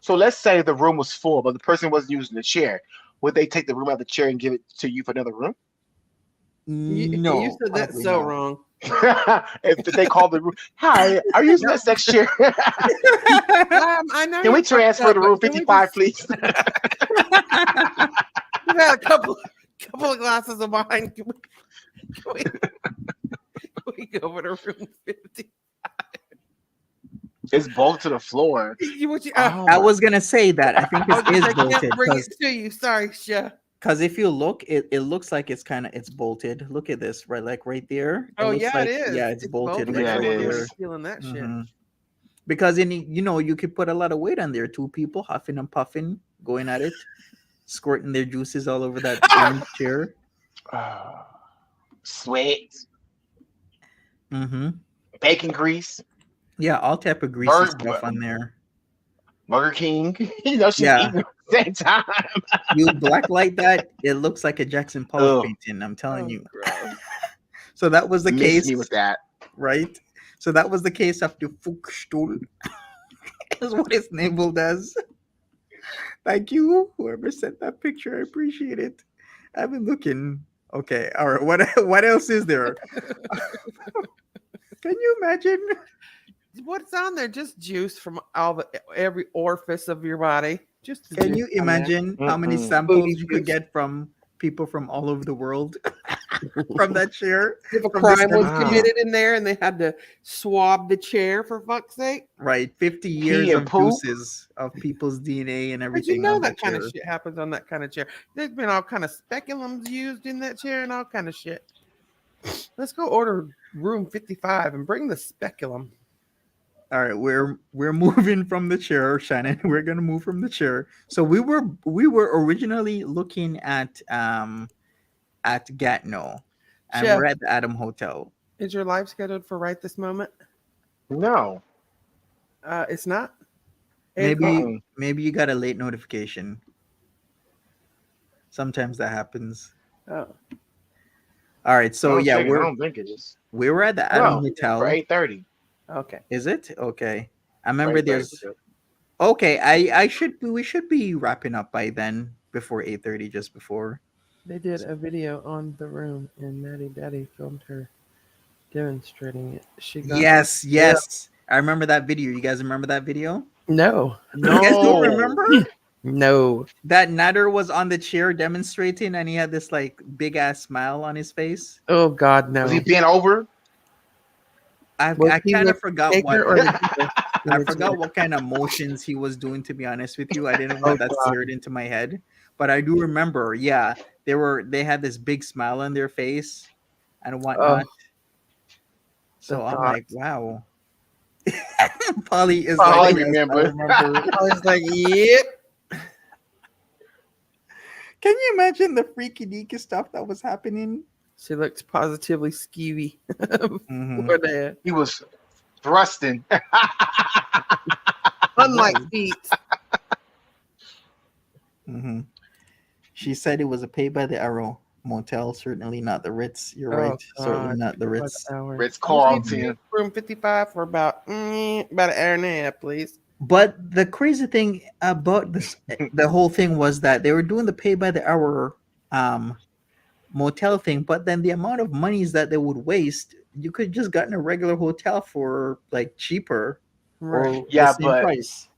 S2: so let's say the room was full, but the person wasn't using the chair. Would they take the room out of the chair and give it to you for another room?
S1: No,
S3: You said that's
S1: probably
S3: so
S1: not.
S3: wrong.
S2: If they call the room, "Hi, are you using that sex chair?
S3: I know.
S2: Can we
S3: you're
S2: transfer
S3: fucked
S2: to
S3: up,
S2: room
S3: but can we
S2: 55,
S3: just-
S2: please?"
S3: We've had a couple of glasses of wine. Can we go over to room 50?
S2: It's bolted to the floor.
S3: What you,
S2: Oh
S1: I
S2: my-
S1: was gonna say that. I think
S3: I was
S1: it is
S3: gonna say,
S1: bolted
S3: can't bring
S1: because
S3: it to you. Sorry, chef.
S1: Because if you look, it looks like it's bolted. Look at this, right? Like right there. It
S3: Oh
S1: looks
S3: yeah, it
S1: like
S3: is.
S1: it's bolted
S3: bolted.
S1: like
S2: Yeah, it
S3: No
S1: right
S3: wonder
S1: there.
S3: you're
S2: is.
S3: feeling that shit.
S1: Mhm. Because you could put a lot of weight on there. Two people huffing and puffing, going at it, squirting their juices all over that one chair.
S2: Sweat,
S1: Mm-hmm.
S2: bacon grease,
S1: Yeah, all type of greasy
S2: Burger,
S1: stuff on there.
S2: Burger King. She's
S1: Yeah,
S2: eating at the same time.
S1: you blacklight that, it looks like a Jackson Pollock
S2: Ugh,
S1: painting. I'm telling
S3: Oh,
S1: you.
S3: gross.
S1: So that was the
S2: miss
S1: case,
S2: me with that.
S1: right? So that was the case after Fuchstuhl, is what it's labeled as. Thank you, whoever sent that picture. I appreciate it. I've been looking. Okay, all right. What else is there? Can you imagine?
S3: What's on there? Just juice from every orifice of your body. Just the
S1: Can
S3: juice
S1: you
S3: on there.
S1: imagine how many
S2: Mm-mm.
S1: samples
S3: Foodie
S1: you could
S3: juice.
S1: get from people from all over the world from that chair?
S3: If a
S1: From this
S3: crime was
S2: Ah.
S3: committed in there and they had to swab the chair for fuck's sake,
S1: Right, 50
S2: Pee
S1: years
S2: and
S1: of
S2: poop.
S1: juices of people's DNA and
S3: but you
S1: everything
S3: know
S1: on
S3: that
S1: that
S3: kind of
S1: chair.
S3: shit happens on that kind of chair. There's been all kind of speculums used in that chair and all kind of shit. Let's go order room 55 and bring the speculum.
S1: All right, we're moving from the chair, Shannon. We're gonna move from the chair. So we were originally looking at Gatineau, and
S3: Chef,
S1: we're at the Adam Hotel.
S3: is your live scheduled for right this moment?
S2: No.
S3: It's not.
S1: Maybe
S2: Mm-mm.
S1: maybe you got a late notification. Sometimes that happens.
S3: Oh,
S1: All right, so yeah,
S2: I don't think it is.
S1: we were at the Adam
S2: No, for
S1: Hotel.
S2: 8:30.
S3: okay.
S1: Is it okay? I
S2: For
S1: remember
S2: 8:30.
S1: there's okay. We should be wrapping up by then before 8:30, just before.
S3: They did a video on the room, and Maddie Daddy filmed her demonstrating it. She got
S1: Yes. I remember that video. You guys remember that video?
S3: no,
S1: You guys don't
S2: No.
S1: remember?
S3: no.
S1: That Nader was on the chair demonstrating and he had this like big ass smile on his face.
S3: Oh God, no.
S2: Was he bent over?
S3: Was
S1: I
S3: he
S1: kind of
S3: with
S1: forgot
S3: Baker
S1: what
S3: or the
S1: I forgot what kind of motions he was doing, to be honest with you. I didn't want that
S3: God.
S1: seared into my head. But I do remember, yeah, they had this big smile on their face and whatnot. So I'm
S3: thought.
S1: like, wow. Polly is
S2: Polly
S1: like, yes, I
S2: remember.
S1: remember.
S3: I was like, yep.
S1: Can you imagine the freaky deaky stuff that was happening?
S3: She looked positively skeevy
S1: Mhm.
S3: for that.
S2: He was thrusting.
S3: Unlike Peetz.
S1: Mm-hmm. She said it was a pay by the hour motel, certainly not the Ritz. You're
S3: Oh,
S1: right, certainly
S3: God.
S1: not the
S3: About
S1: Ritz.
S3: an hour.
S2: Ritz
S3: I just need to
S2: Carlton.
S3: use room 55 for about an hour and a half, please.
S1: But the crazy thing about this, the whole thing was that they were doing the pay by the hour motel thing, but then the amount of monies that they would waste, you could just gotten a regular hotel for like cheaper
S3: Right.
S1: or
S2: Yeah,
S1: the same
S2: but-
S1: price.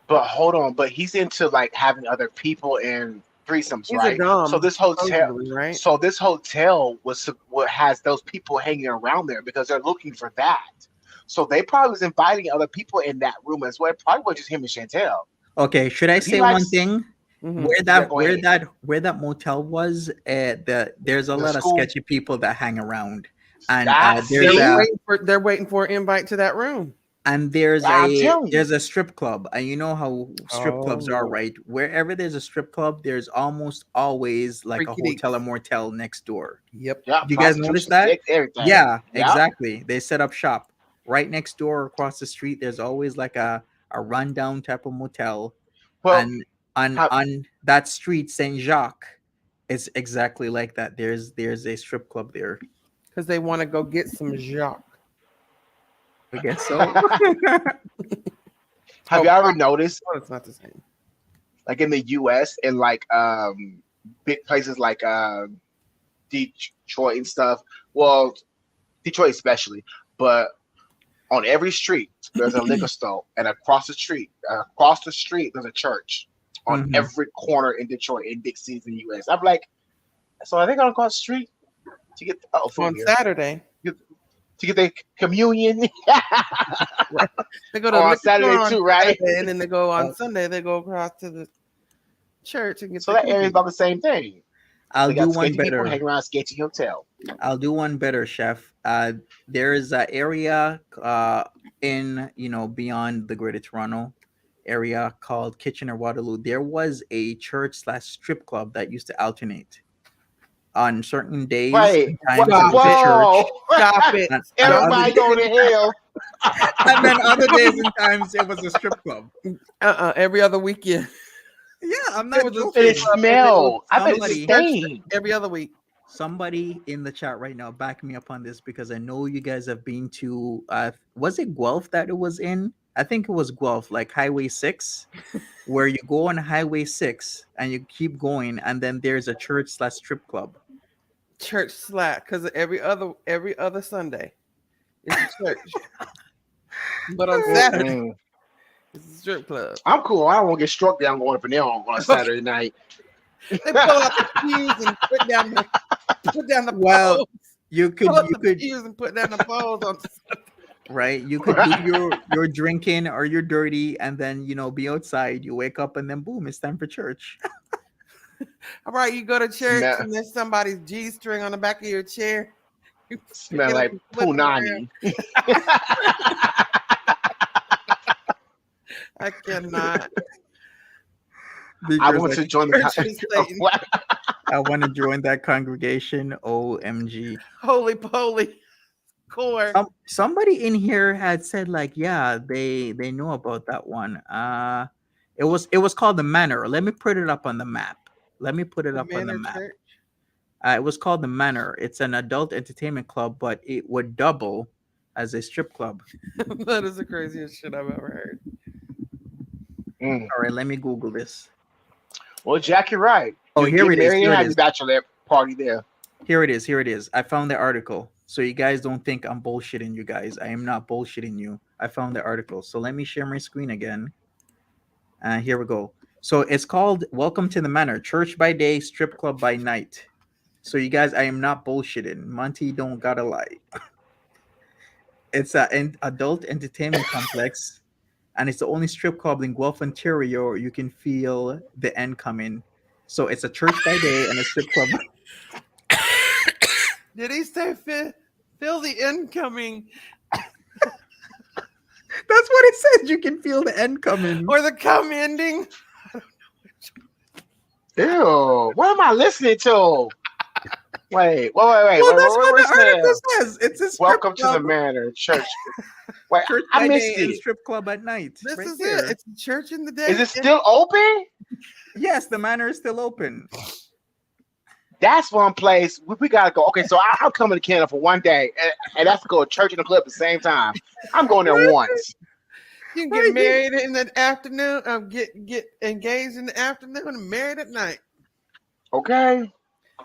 S2: But hold on, but he's into like having other people in threesomes,
S3: He's
S2: right?
S3: a dom,
S2: So this hotel,
S3: supposedly, right?
S2: so this hotel was what has those people hanging around there because they're looking for that. So they probably was inviting other people in that room as well. It probably was just him and Chantel.
S1: Okay, should I
S2: He
S1: say one
S2: likes-
S1: thing?
S3: Mhm.
S1: Where that motel was, there's a
S2: The
S1: lot
S2: school-
S1: of sketchy people that hang around, and
S2: That's
S1: there's
S2: it.
S3: They're waiting for an invite to that room.
S1: there's
S2: I'm telling you.
S1: there's a strip club, and you know how strip clubs are,
S3: Oh.
S1: right? Wherever there's a strip club, there's almost always like a
S3: Freaky
S1: hotel or
S3: deaks.
S1: motel next door.
S3: Yep.
S2: Yeah,
S1: You guys notice
S2: prostitution,
S1: that?
S2: sex, everything.
S1: Yeah,
S2: Yeah.
S1: exactly. They set up shop right next door across the street. There's always like a rundown type of motel,
S2: Well,
S1: and on
S2: how-
S1: on that street, Saint Jacques, it's exactly like that. There's a strip club there.
S3: Because they want to go get some Jacques.
S1: I guess so.
S2: have you ever noticed,
S3: Oh, it's not the same.
S2: like in the U.S. and like big places like Detroit and stuff? Well, Detroit especially, but on every street there's a liquor store, and across the street there's a church. On
S1: Mhm.
S2: every corner in Detroit, in big cities in the U.S. I'm like, so are they gonna cross the street to get food
S3: On
S2: here?
S3: Saturday,
S2: To get their communion?
S3: they go to
S2: on
S3: liquor
S2: Saturday
S3: store on
S2: too, right?
S3: Saturday, and then they go on Sunday. They go across to the church and get
S2: So
S3: the
S2: that area is
S3: cookies.
S2: about the same thing.
S1: I'll
S2: They
S1: do
S2: got
S1: one
S2: sketchy people
S1: better.
S2: hanging around a sketchy hotel.
S1: I'll do one better, chef. There is an area in beyond the Greater Toronto area called Kitchener Waterloo. There was a church slash strip club that used to alternate. On certain days
S2: Wait,
S1: and
S2: what?
S1: times, it
S3: Stop
S1: was a
S3: it.
S2: Whoa!
S1: church.
S3: Stop it.
S1: And
S3: Stop
S1: other
S2: Everybody
S3: it.
S2: going to hell.
S1: and then other days and times, it was a strip club.
S3: Every other weekend.
S1: Yeah, I'm
S3: There
S1: not
S3: was a strip
S2: And it
S1: joking.
S3: club and it was
S2: smelled. I bet it
S1: Somebody,
S2: stained.
S3: every other week.
S1: somebody in the chat right now, back me up on this because I know you guys have been to. Was it Guelph that it was in? I think it was Guelph, like Highway 6, where you go on Highway 6 and you keep going, and then there's a church slash strip club.
S3: Church slack because every other Sunday it's a church, but on Saturday
S2: Mm-mm.
S3: it's a strip club.
S2: I'm cool. I don't want to get struck down going up and down on a Saturday night.
S3: They pull out the pews and put down the
S1: Well,
S3: poles.
S1: you could
S3: Pull up
S1: you
S3: the
S1: could
S3: pews and put down the poles on.
S1: right, you could do your drinking or your dirty, and then be outside. You wake up and then boom, it's time for church.
S3: All right, you go to church
S2: Smell,
S3: and there's somebody's G string on the back of your chair. You pick
S2: smell
S3: it up
S2: like
S3: and flip it around.
S2: punani.
S3: I cannot.
S2: I
S1: Because
S2: want to join the.
S3: Church is Satan.
S2: What?
S1: I want to join that congregation. OMG.
S3: Holy poly core.
S1: Somebody in here had said like, yeah, they know about that one. It was called the Manor. Let me put it up on the map. Let me put it
S3: The
S1: up on the
S3: Manor
S1: map.
S3: Church.
S1: It was called the Manor. It's an adult entertainment club, but it would double as a strip club.
S3: That is the craziest shit I've ever heard.
S2: Mm.
S1: All right, let me Google this.
S2: Well, Jack, you're right.
S1: Oh,
S2: You
S1: here
S2: get
S1: it is.
S2: married
S1: Here
S2: and
S1: it
S2: have your
S1: is.
S2: bachelor party there.
S1: Here it is. Here it is. I found the article. So you guys don't think I'm bullshitting you guys. I am not bullshitting you. I found the article. So let me share my screen again. Here we go. So it's called Welcome to the Manor, Church by Day, Strip Club by Night. So you guys, I am not bullshitting. Monty don't gotta lie. It's an adult entertainment complex, and it's the only strip club in Guelph, Ontario. You can feel the end coming. So it's a church by day and a strip club.
S3: Did he say feel the incoming
S1: That's what it says. You can feel the end coming.
S3: or the come ending?
S2: Ew, what am I listening to? Wait.
S1: Well, that's what
S2: Where's
S1: the article
S2: the
S1: says. It's a strip
S2: welcome to the
S1: club,
S2: Manor Church? Wait,
S1: church
S2: I
S1: by
S2: missed
S1: day and
S2: it.
S1: strip club at night.
S3: This
S1: right
S3: is
S1: there.
S3: it. It's a church in the day.
S2: Is it still open?
S1: Yes, the manor is still open.
S2: That's one place we gotta go. Okay, so I'm coming to Canada for one day, and that's to go to church and the club at the same time. I'm going there once.
S3: You can get married in the afternoon, get engaged in the afternoon and married at night.
S2: Okay.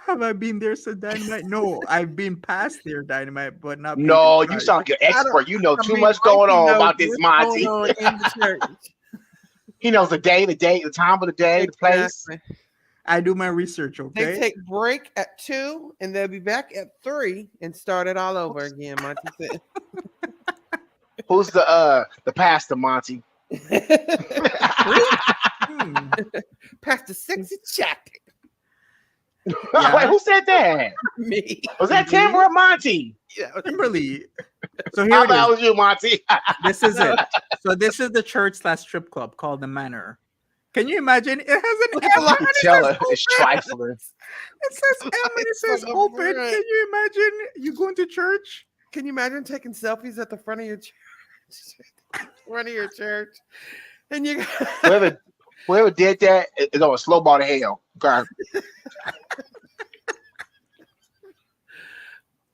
S1: Have I been there, said Dynamite? No, I've been past there, Dynamite, but not.
S2: No,
S1: been
S2: you
S1: inside.
S2: sound like an expert. You know
S3: I
S2: too
S3: mean,
S2: much going
S3: Mikey
S2: on
S3: knows
S2: about this,
S3: what's
S2: Monty.
S3: going on in the church.
S2: He knows the day, the time of the day, the place.
S3: Exactly.
S1: I do my research.
S3: They
S1: Okay.
S3: take break at 2 and they'll be back at 3 and start it all over again, Monty said.
S2: Who's the pastor, Monty?
S1: Hmm.
S3: Pastor Sexy Jacket.
S1: Yeah.
S2: Wait, who said that?
S3: Me.
S2: Was that Tim or Monty?
S3: Yeah.
S1: Kimberly. So here
S2: How
S1: it
S2: about
S1: is.
S2: you, Monty?
S1: This is it. So this is the church slash strip club called the Manor. Can you imagine? It has an
S3: Look at the
S1: M
S3: light.
S1: and it
S2: Tell
S1: says
S2: her it's
S1: open.
S2: trifling.
S1: It says M and it says
S3: on the
S1: open.
S3: front.
S1: Can you imagine you going to church?
S3: Can you imagine taking selfies at the front of your church? Front of your church. And you
S2: Whoever did that is on a slow ball to hell. Okay.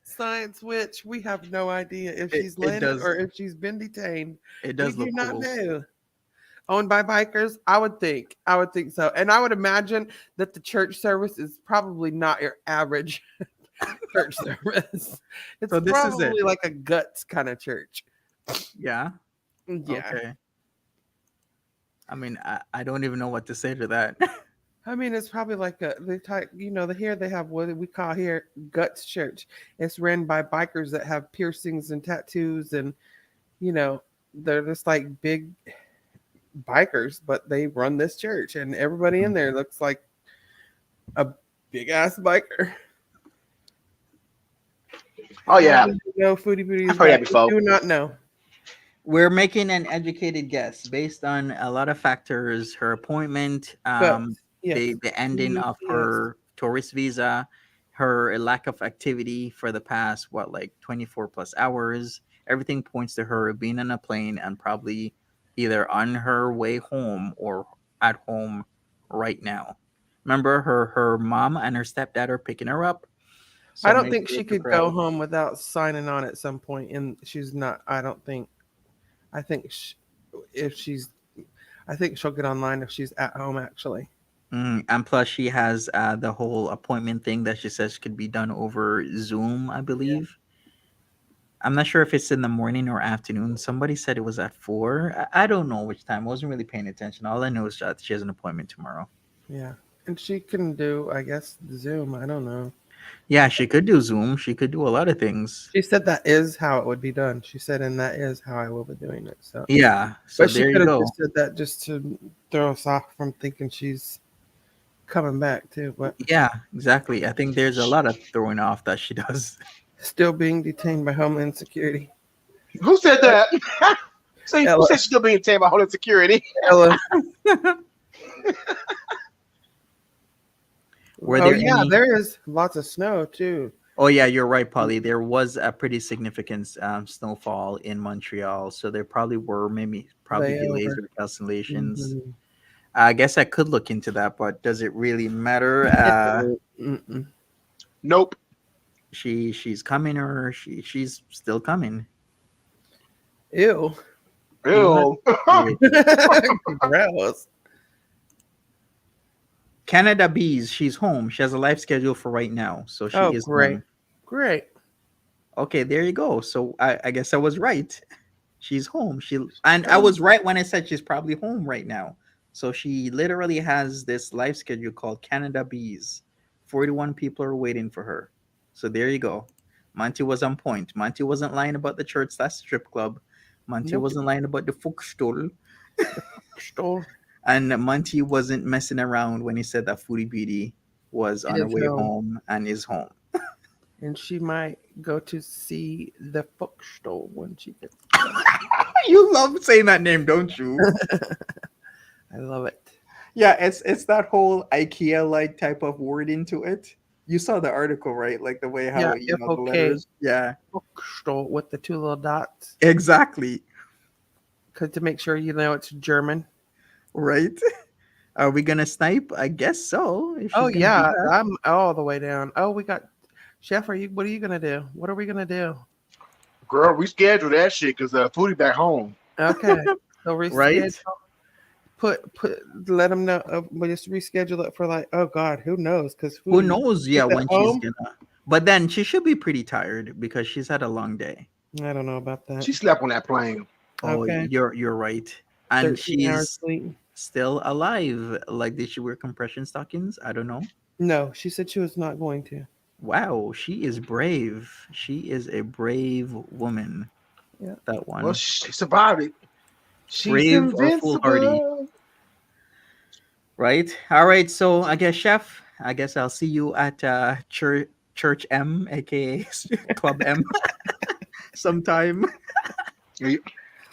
S3: Science witch, we have no idea if
S1: It-
S3: she's
S1: it
S3: landed
S1: does-
S3: or if she's been detained.
S1: It does
S3: We
S1: look
S3: do not
S1: cool.
S3: know. Owned by bikers? I would think so. And I would imagine that the church service is probably not your average church service. It's
S1: So this is it.
S3: probably like a guts kind of church.
S1: Yeah.
S3: Yeah.
S1: Okay. I mean, I don't even know what to say to that.
S3: I mean, it's probably like the type, here they have what we call here guts church. It's ran by bikers that have piercings and tattoos, and they're just like big bikers, but they run this church, and everybody in there looks like a big ass biker.
S2: Oh
S3: How
S2: yeah,
S3: do you know Foodie Beauty
S2: I've
S3: is
S2: heard that
S3: back? We
S2: before.
S3: do not know.
S1: We're making an educated guess based on a lot of factors. Her appointment,
S3: But yes,
S1: the ending of
S3: yes,
S1: her tourist visa, her lack of activity for the past what like 24 plus hours. Everything points to her being on a plane and probably either on her way home or at home right now. Remember, her mom and her stepdad are picking her up,
S3: I
S1: so
S3: don't
S1: maybe
S3: think
S1: they
S3: she
S1: took
S3: could
S1: her
S3: go
S1: out.
S3: home without signing on at some point, and she's not. I don't think. I think if she's, I think she'll get online if she's at home. Actually,
S1: And plus, she has the whole appointment thing that she says could be done over Zoom, I
S3: yeah.
S1: believe. I'm not sure if it's in the morning or afternoon. Somebody said it was at 4. I don't know which time. I wasn't really paying attention. All I know is that she has an appointment tomorrow.
S3: Yeah, and she can do, I guess, Zoom. I don't know.
S1: Yeah, she could do Zoom. She could do a lot of things.
S3: She said that is how it would be done. She said, and that is how I will be doing it. So,
S1: Yeah, so
S3: but she
S1: there you
S3: could have
S1: go.
S3: just said that just to throw us off from thinking she's coming back too. But
S1: Yeah, exactly. I think there's a lot of throwing off that she does.
S3: still being detained by Homeland Security.
S2: Who said that? Say, who
S3: Ella,
S2: said she's still being tamed by Homeland Security?
S3: Ella.
S1: Were
S3: Oh
S1: there
S3: yeah,
S1: any?
S3: there is lots of snow too.
S1: Oh yeah, you're right, Polly. There was a pretty significant snowfall in Montreal, so there probably were maybe probably delays
S3: Layover.
S1: or cancellations.
S3: Mhm.
S1: I guess I could look into that, but does it really matter?
S3: It don't. Mm-mm.
S2: Nope.
S1: She's coming, or she's still coming.
S3: Ew.
S1: What?
S2: Ew.
S1: Wait.
S3: Gross.
S1: Canada Bees. She's home. She has a live schedule for right now, so she
S3: Oh,
S1: is
S3: great.
S1: home.
S3: Great.
S1: Okay, there you go. So I guess I was right. She's home. And I was right when I said she's probably home right now. So she literally has this live schedule called Canada Bees. 41 people are waiting for her. So there you go. Monty was on point. Monty wasn't lying about the church / strip club. Monty
S3: Nope.
S1: wasn't lying about the Fuchsstall.
S3: Store
S1: And Monty wasn't messing around when he said that Foodie Beauty was on her
S3: is
S1: way
S3: home.
S1: home and is home.
S3: And she might go to see the bookstore when she gets.
S1: You love saying that name, don't you?
S3: I love it.
S1: Yeah, it's that whole IKEA like type of word into it. You saw the article, right? Like the way
S3: Yeah,
S1: how
S3: if
S1: the
S3: okay,
S1: letters. Yeah,
S3: bookstore with the two little dots,
S1: exactly.
S3: cause to make sure you know it's German.
S1: Right. Are we gonna snipe? I guess so. If
S3: Oh
S1: she's gonna do
S3: yeah,
S1: that.
S3: I'm all the way down. Oh, we got Chef. Are you? What are you gonna do? What are we gonna do?
S2: Girl, reschedule that shit because Foodie back home.
S3: Okay, so
S1: Right.
S3: reschedule. Put. Let them know. We just reschedule it for like. Oh God, who knows? Because
S1: Who knows?
S3: she's
S1: Yeah,
S3: at
S1: when she's
S3: home.
S1: gonna. But then she should be pretty tired because she's had a long day.
S3: I don't know about that.
S2: She slept on that plane.
S1: Oh,
S3: Okay,
S1: you're right. And
S3: 13 hours
S1: she's
S3: sleep.
S1: still alive. Like, did she wear compression stockings? I don't know.
S3: No, she said she was not going to.
S1: Wow, she is brave. She is a brave woman.
S3: Yeah.
S1: That
S2: Well,
S1: one.
S2: she survived it. She's
S1: Brave or foolhardy,
S2: invincible.
S1: right? All right, so I guess chef, I guess I'll see you at Church M, aka Club M, sometime.
S2: We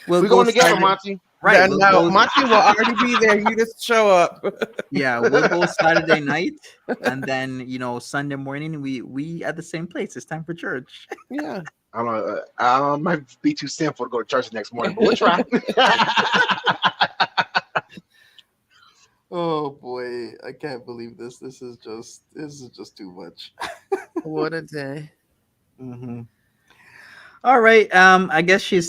S1: We'll go
S2: going together,
S1: Saturday.
S2: Monty.
S1: Right,
S3: Yeah,
S1: we'll
S3: no,
S1: go.
S3: Monty will already be there. You just show up.
S1: Yeah, we'll go Saturday night, and then Sunday morning we at the same place. It's time for church.
S3: Yeah.
S2: I might be too sinful to go to church the next morning, but we'll try.
S1: Oh boy, I can't believe this. This is just too much.
S3: What a day.
S1: Mm-hmm. All right. I guess we're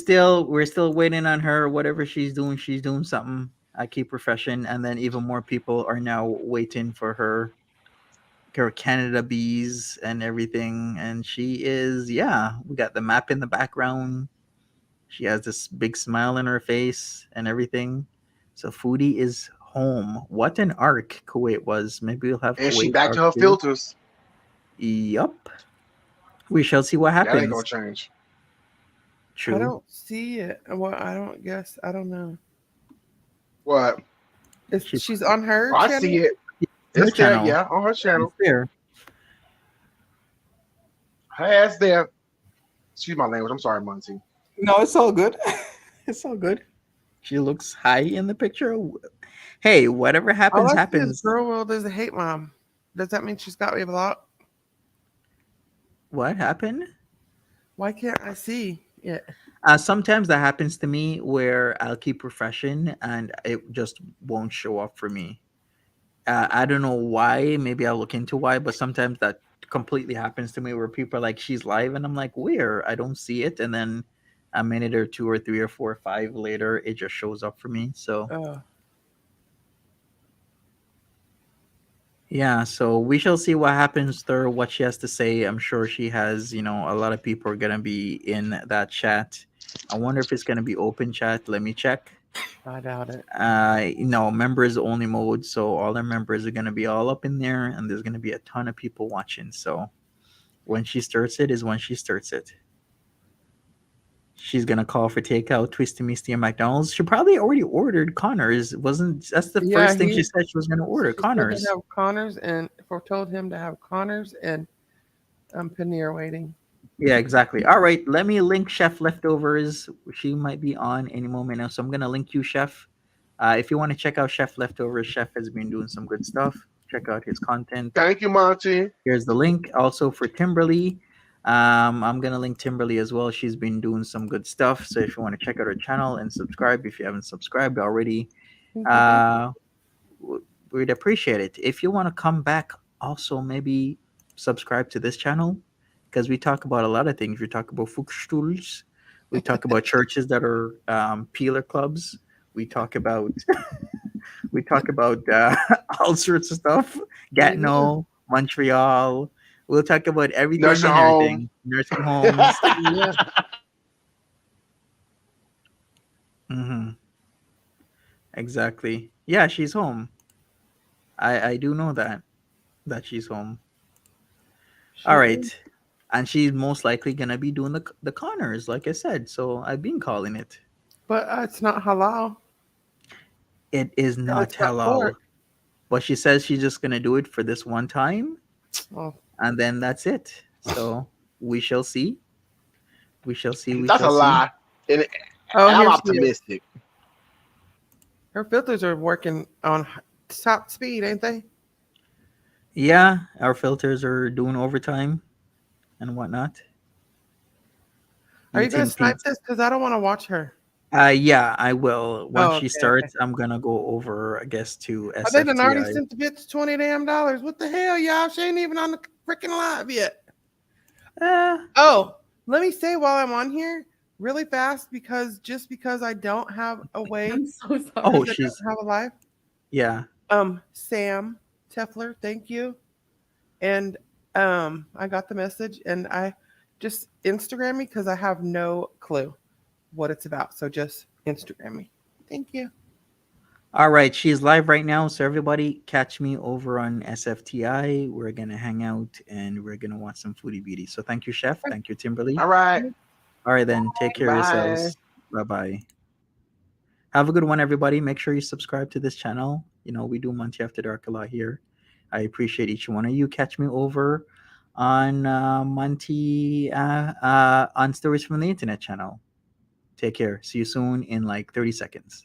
S1: still waiting on her. Whatever she's doing something. I keep refreshing, and then even more people are now waiting for her Canada bees and everything. And she is, yeah. We got the map in the background. She has this big smile on her face and everything. So Foodie is home. What an arc Kuwait was. Maybe we'll have
S2: And she
S1: Kuwait
S2: back
S1: arc
S2: to her
S1: too.
S2: filters.
S1: Yup. We shall see what
S2: That ain't
S1: happens.
S2: gonna change.
S1: True.
S3: I don't see it. Well, I don't guess. I don't know.
S2: What?
S3: She's on her
S2: Oh, I
S3: channel?
S2: see it.
S1: Her
S2: It's there,
S1: channel.
S2: yeah, on her channel.
S1: It's there.
S2: Her ass there. Excuse my language. I'm sorry, Monty.
S1: No, it's all good. It's all good. She looks high in the picture. Hey, whatever
S3: All
S1: happens,
S3: I see is
S1: happens.
S3: Girl World is a hate mom. Does that mean she's got me blocked?
S1: What happened?
S3: Why can't I see it?
S1: Sometimes that happens to me where I'll keep refreshing and it just won't show up for me. I don't know why. Maybe I'll look into why, but sometimes that completely happens to me where people are like, she's live, and I'm like, where? I don't see it. And then a minute or two or three or four or five later, it just shows up for me. So, yeah, so we shall see what happens to her, what she has to say. I'm sure she has, a lot of people are going to be in that chat. I wonder if it's going to be open chat. Let me check.
S3: I doubt it.
S1: Members only mode, so all our members are going to be all up in there, and there's going to be a ton of people watching. So when she starts it is when she starts it. She's gonna call for takeout, Twisty Misty, and McDonald's. She probably already ordered Connor's. That's the first thing she said she was gonna order? Connor's.
S3: Have Connors, and told him to have Connors and paneer waiting.
S1: Yeah, exactly. All right, let me link Chef Leftovers. She might be on any moment now, so I'm gonna link you, Chef. If you want to check out Chef Leftovers, Chef has been doing some good stuff. Check out his content.
S2: Thank you, Monty.
S1: Here's the link. Also for Timberly, I'm gonna link Timberly as well. She's been doing some good stuff. So if you want to check out her channel and subscribe, if you haven't subscribed already, we'd appreciate it. If you want to come back, also maybe subscribe to this channel because we talk about a lot of things. We talk about Fuchsstuhls. We talk about churches that are peeler clubs. We talk about all sorts of stuff. Gatineau, Montreal. We'll talk about everything
S2: Nursing
S1: and
S2: home.
S1: everything. Nursing homes. Mm-hmm. Exactly. Yeah, she's home. I do know that she's home. All right. And she's most likely gonna be doing the Connors, like I said. So I've been calling it.
S3: But it's not halal.
S1: It is not halal. But she says she's just gonna do it for this one time. And then that's it. So we shall see. We shall see.
S2: That's a lie. And I'm optimistic.
S3: Her filters are working on top speed, ain't they?
S1: Yeah, our filters are doing overtime and whatnot.
S3: Are you going to snipe this? Because I don't want to watch her.
S1: Yeah, I will. Once she starts, I'm going to go over, I guess, to SFTI.
S3: They done already sent the bitch $20 damn. What the hell, y'all? She ain't even on the freaking live yet. Let me say while I'm on here really fast, because I don't have a way.
S4: I'm so sorry.
S1: Oh, she's
S3: have a live.
S1: Yeah.
S3: Sam Tefler, thank you. And I got the message, and I just Instagram me because I have no clue what it's about. So just Instagram me. Thank you.
S1: All right, she's live right now, so everybody catch me over on SFTI. We're gonna hang out and we're gonna watch some Foodie Beauty. So thank you, Chef. Thank you, Timberly.
S2: All right.
S1: All right, then. Take care of yourselves. Bye-bye. Have a good one, everybody. Make sure you subscribe to this channel. We do Monty After Dark a lot here. I appreciate each one of you. Catch me over on Monty on Stories from the Internet channel. Take care. See you soon in like 30 seconds.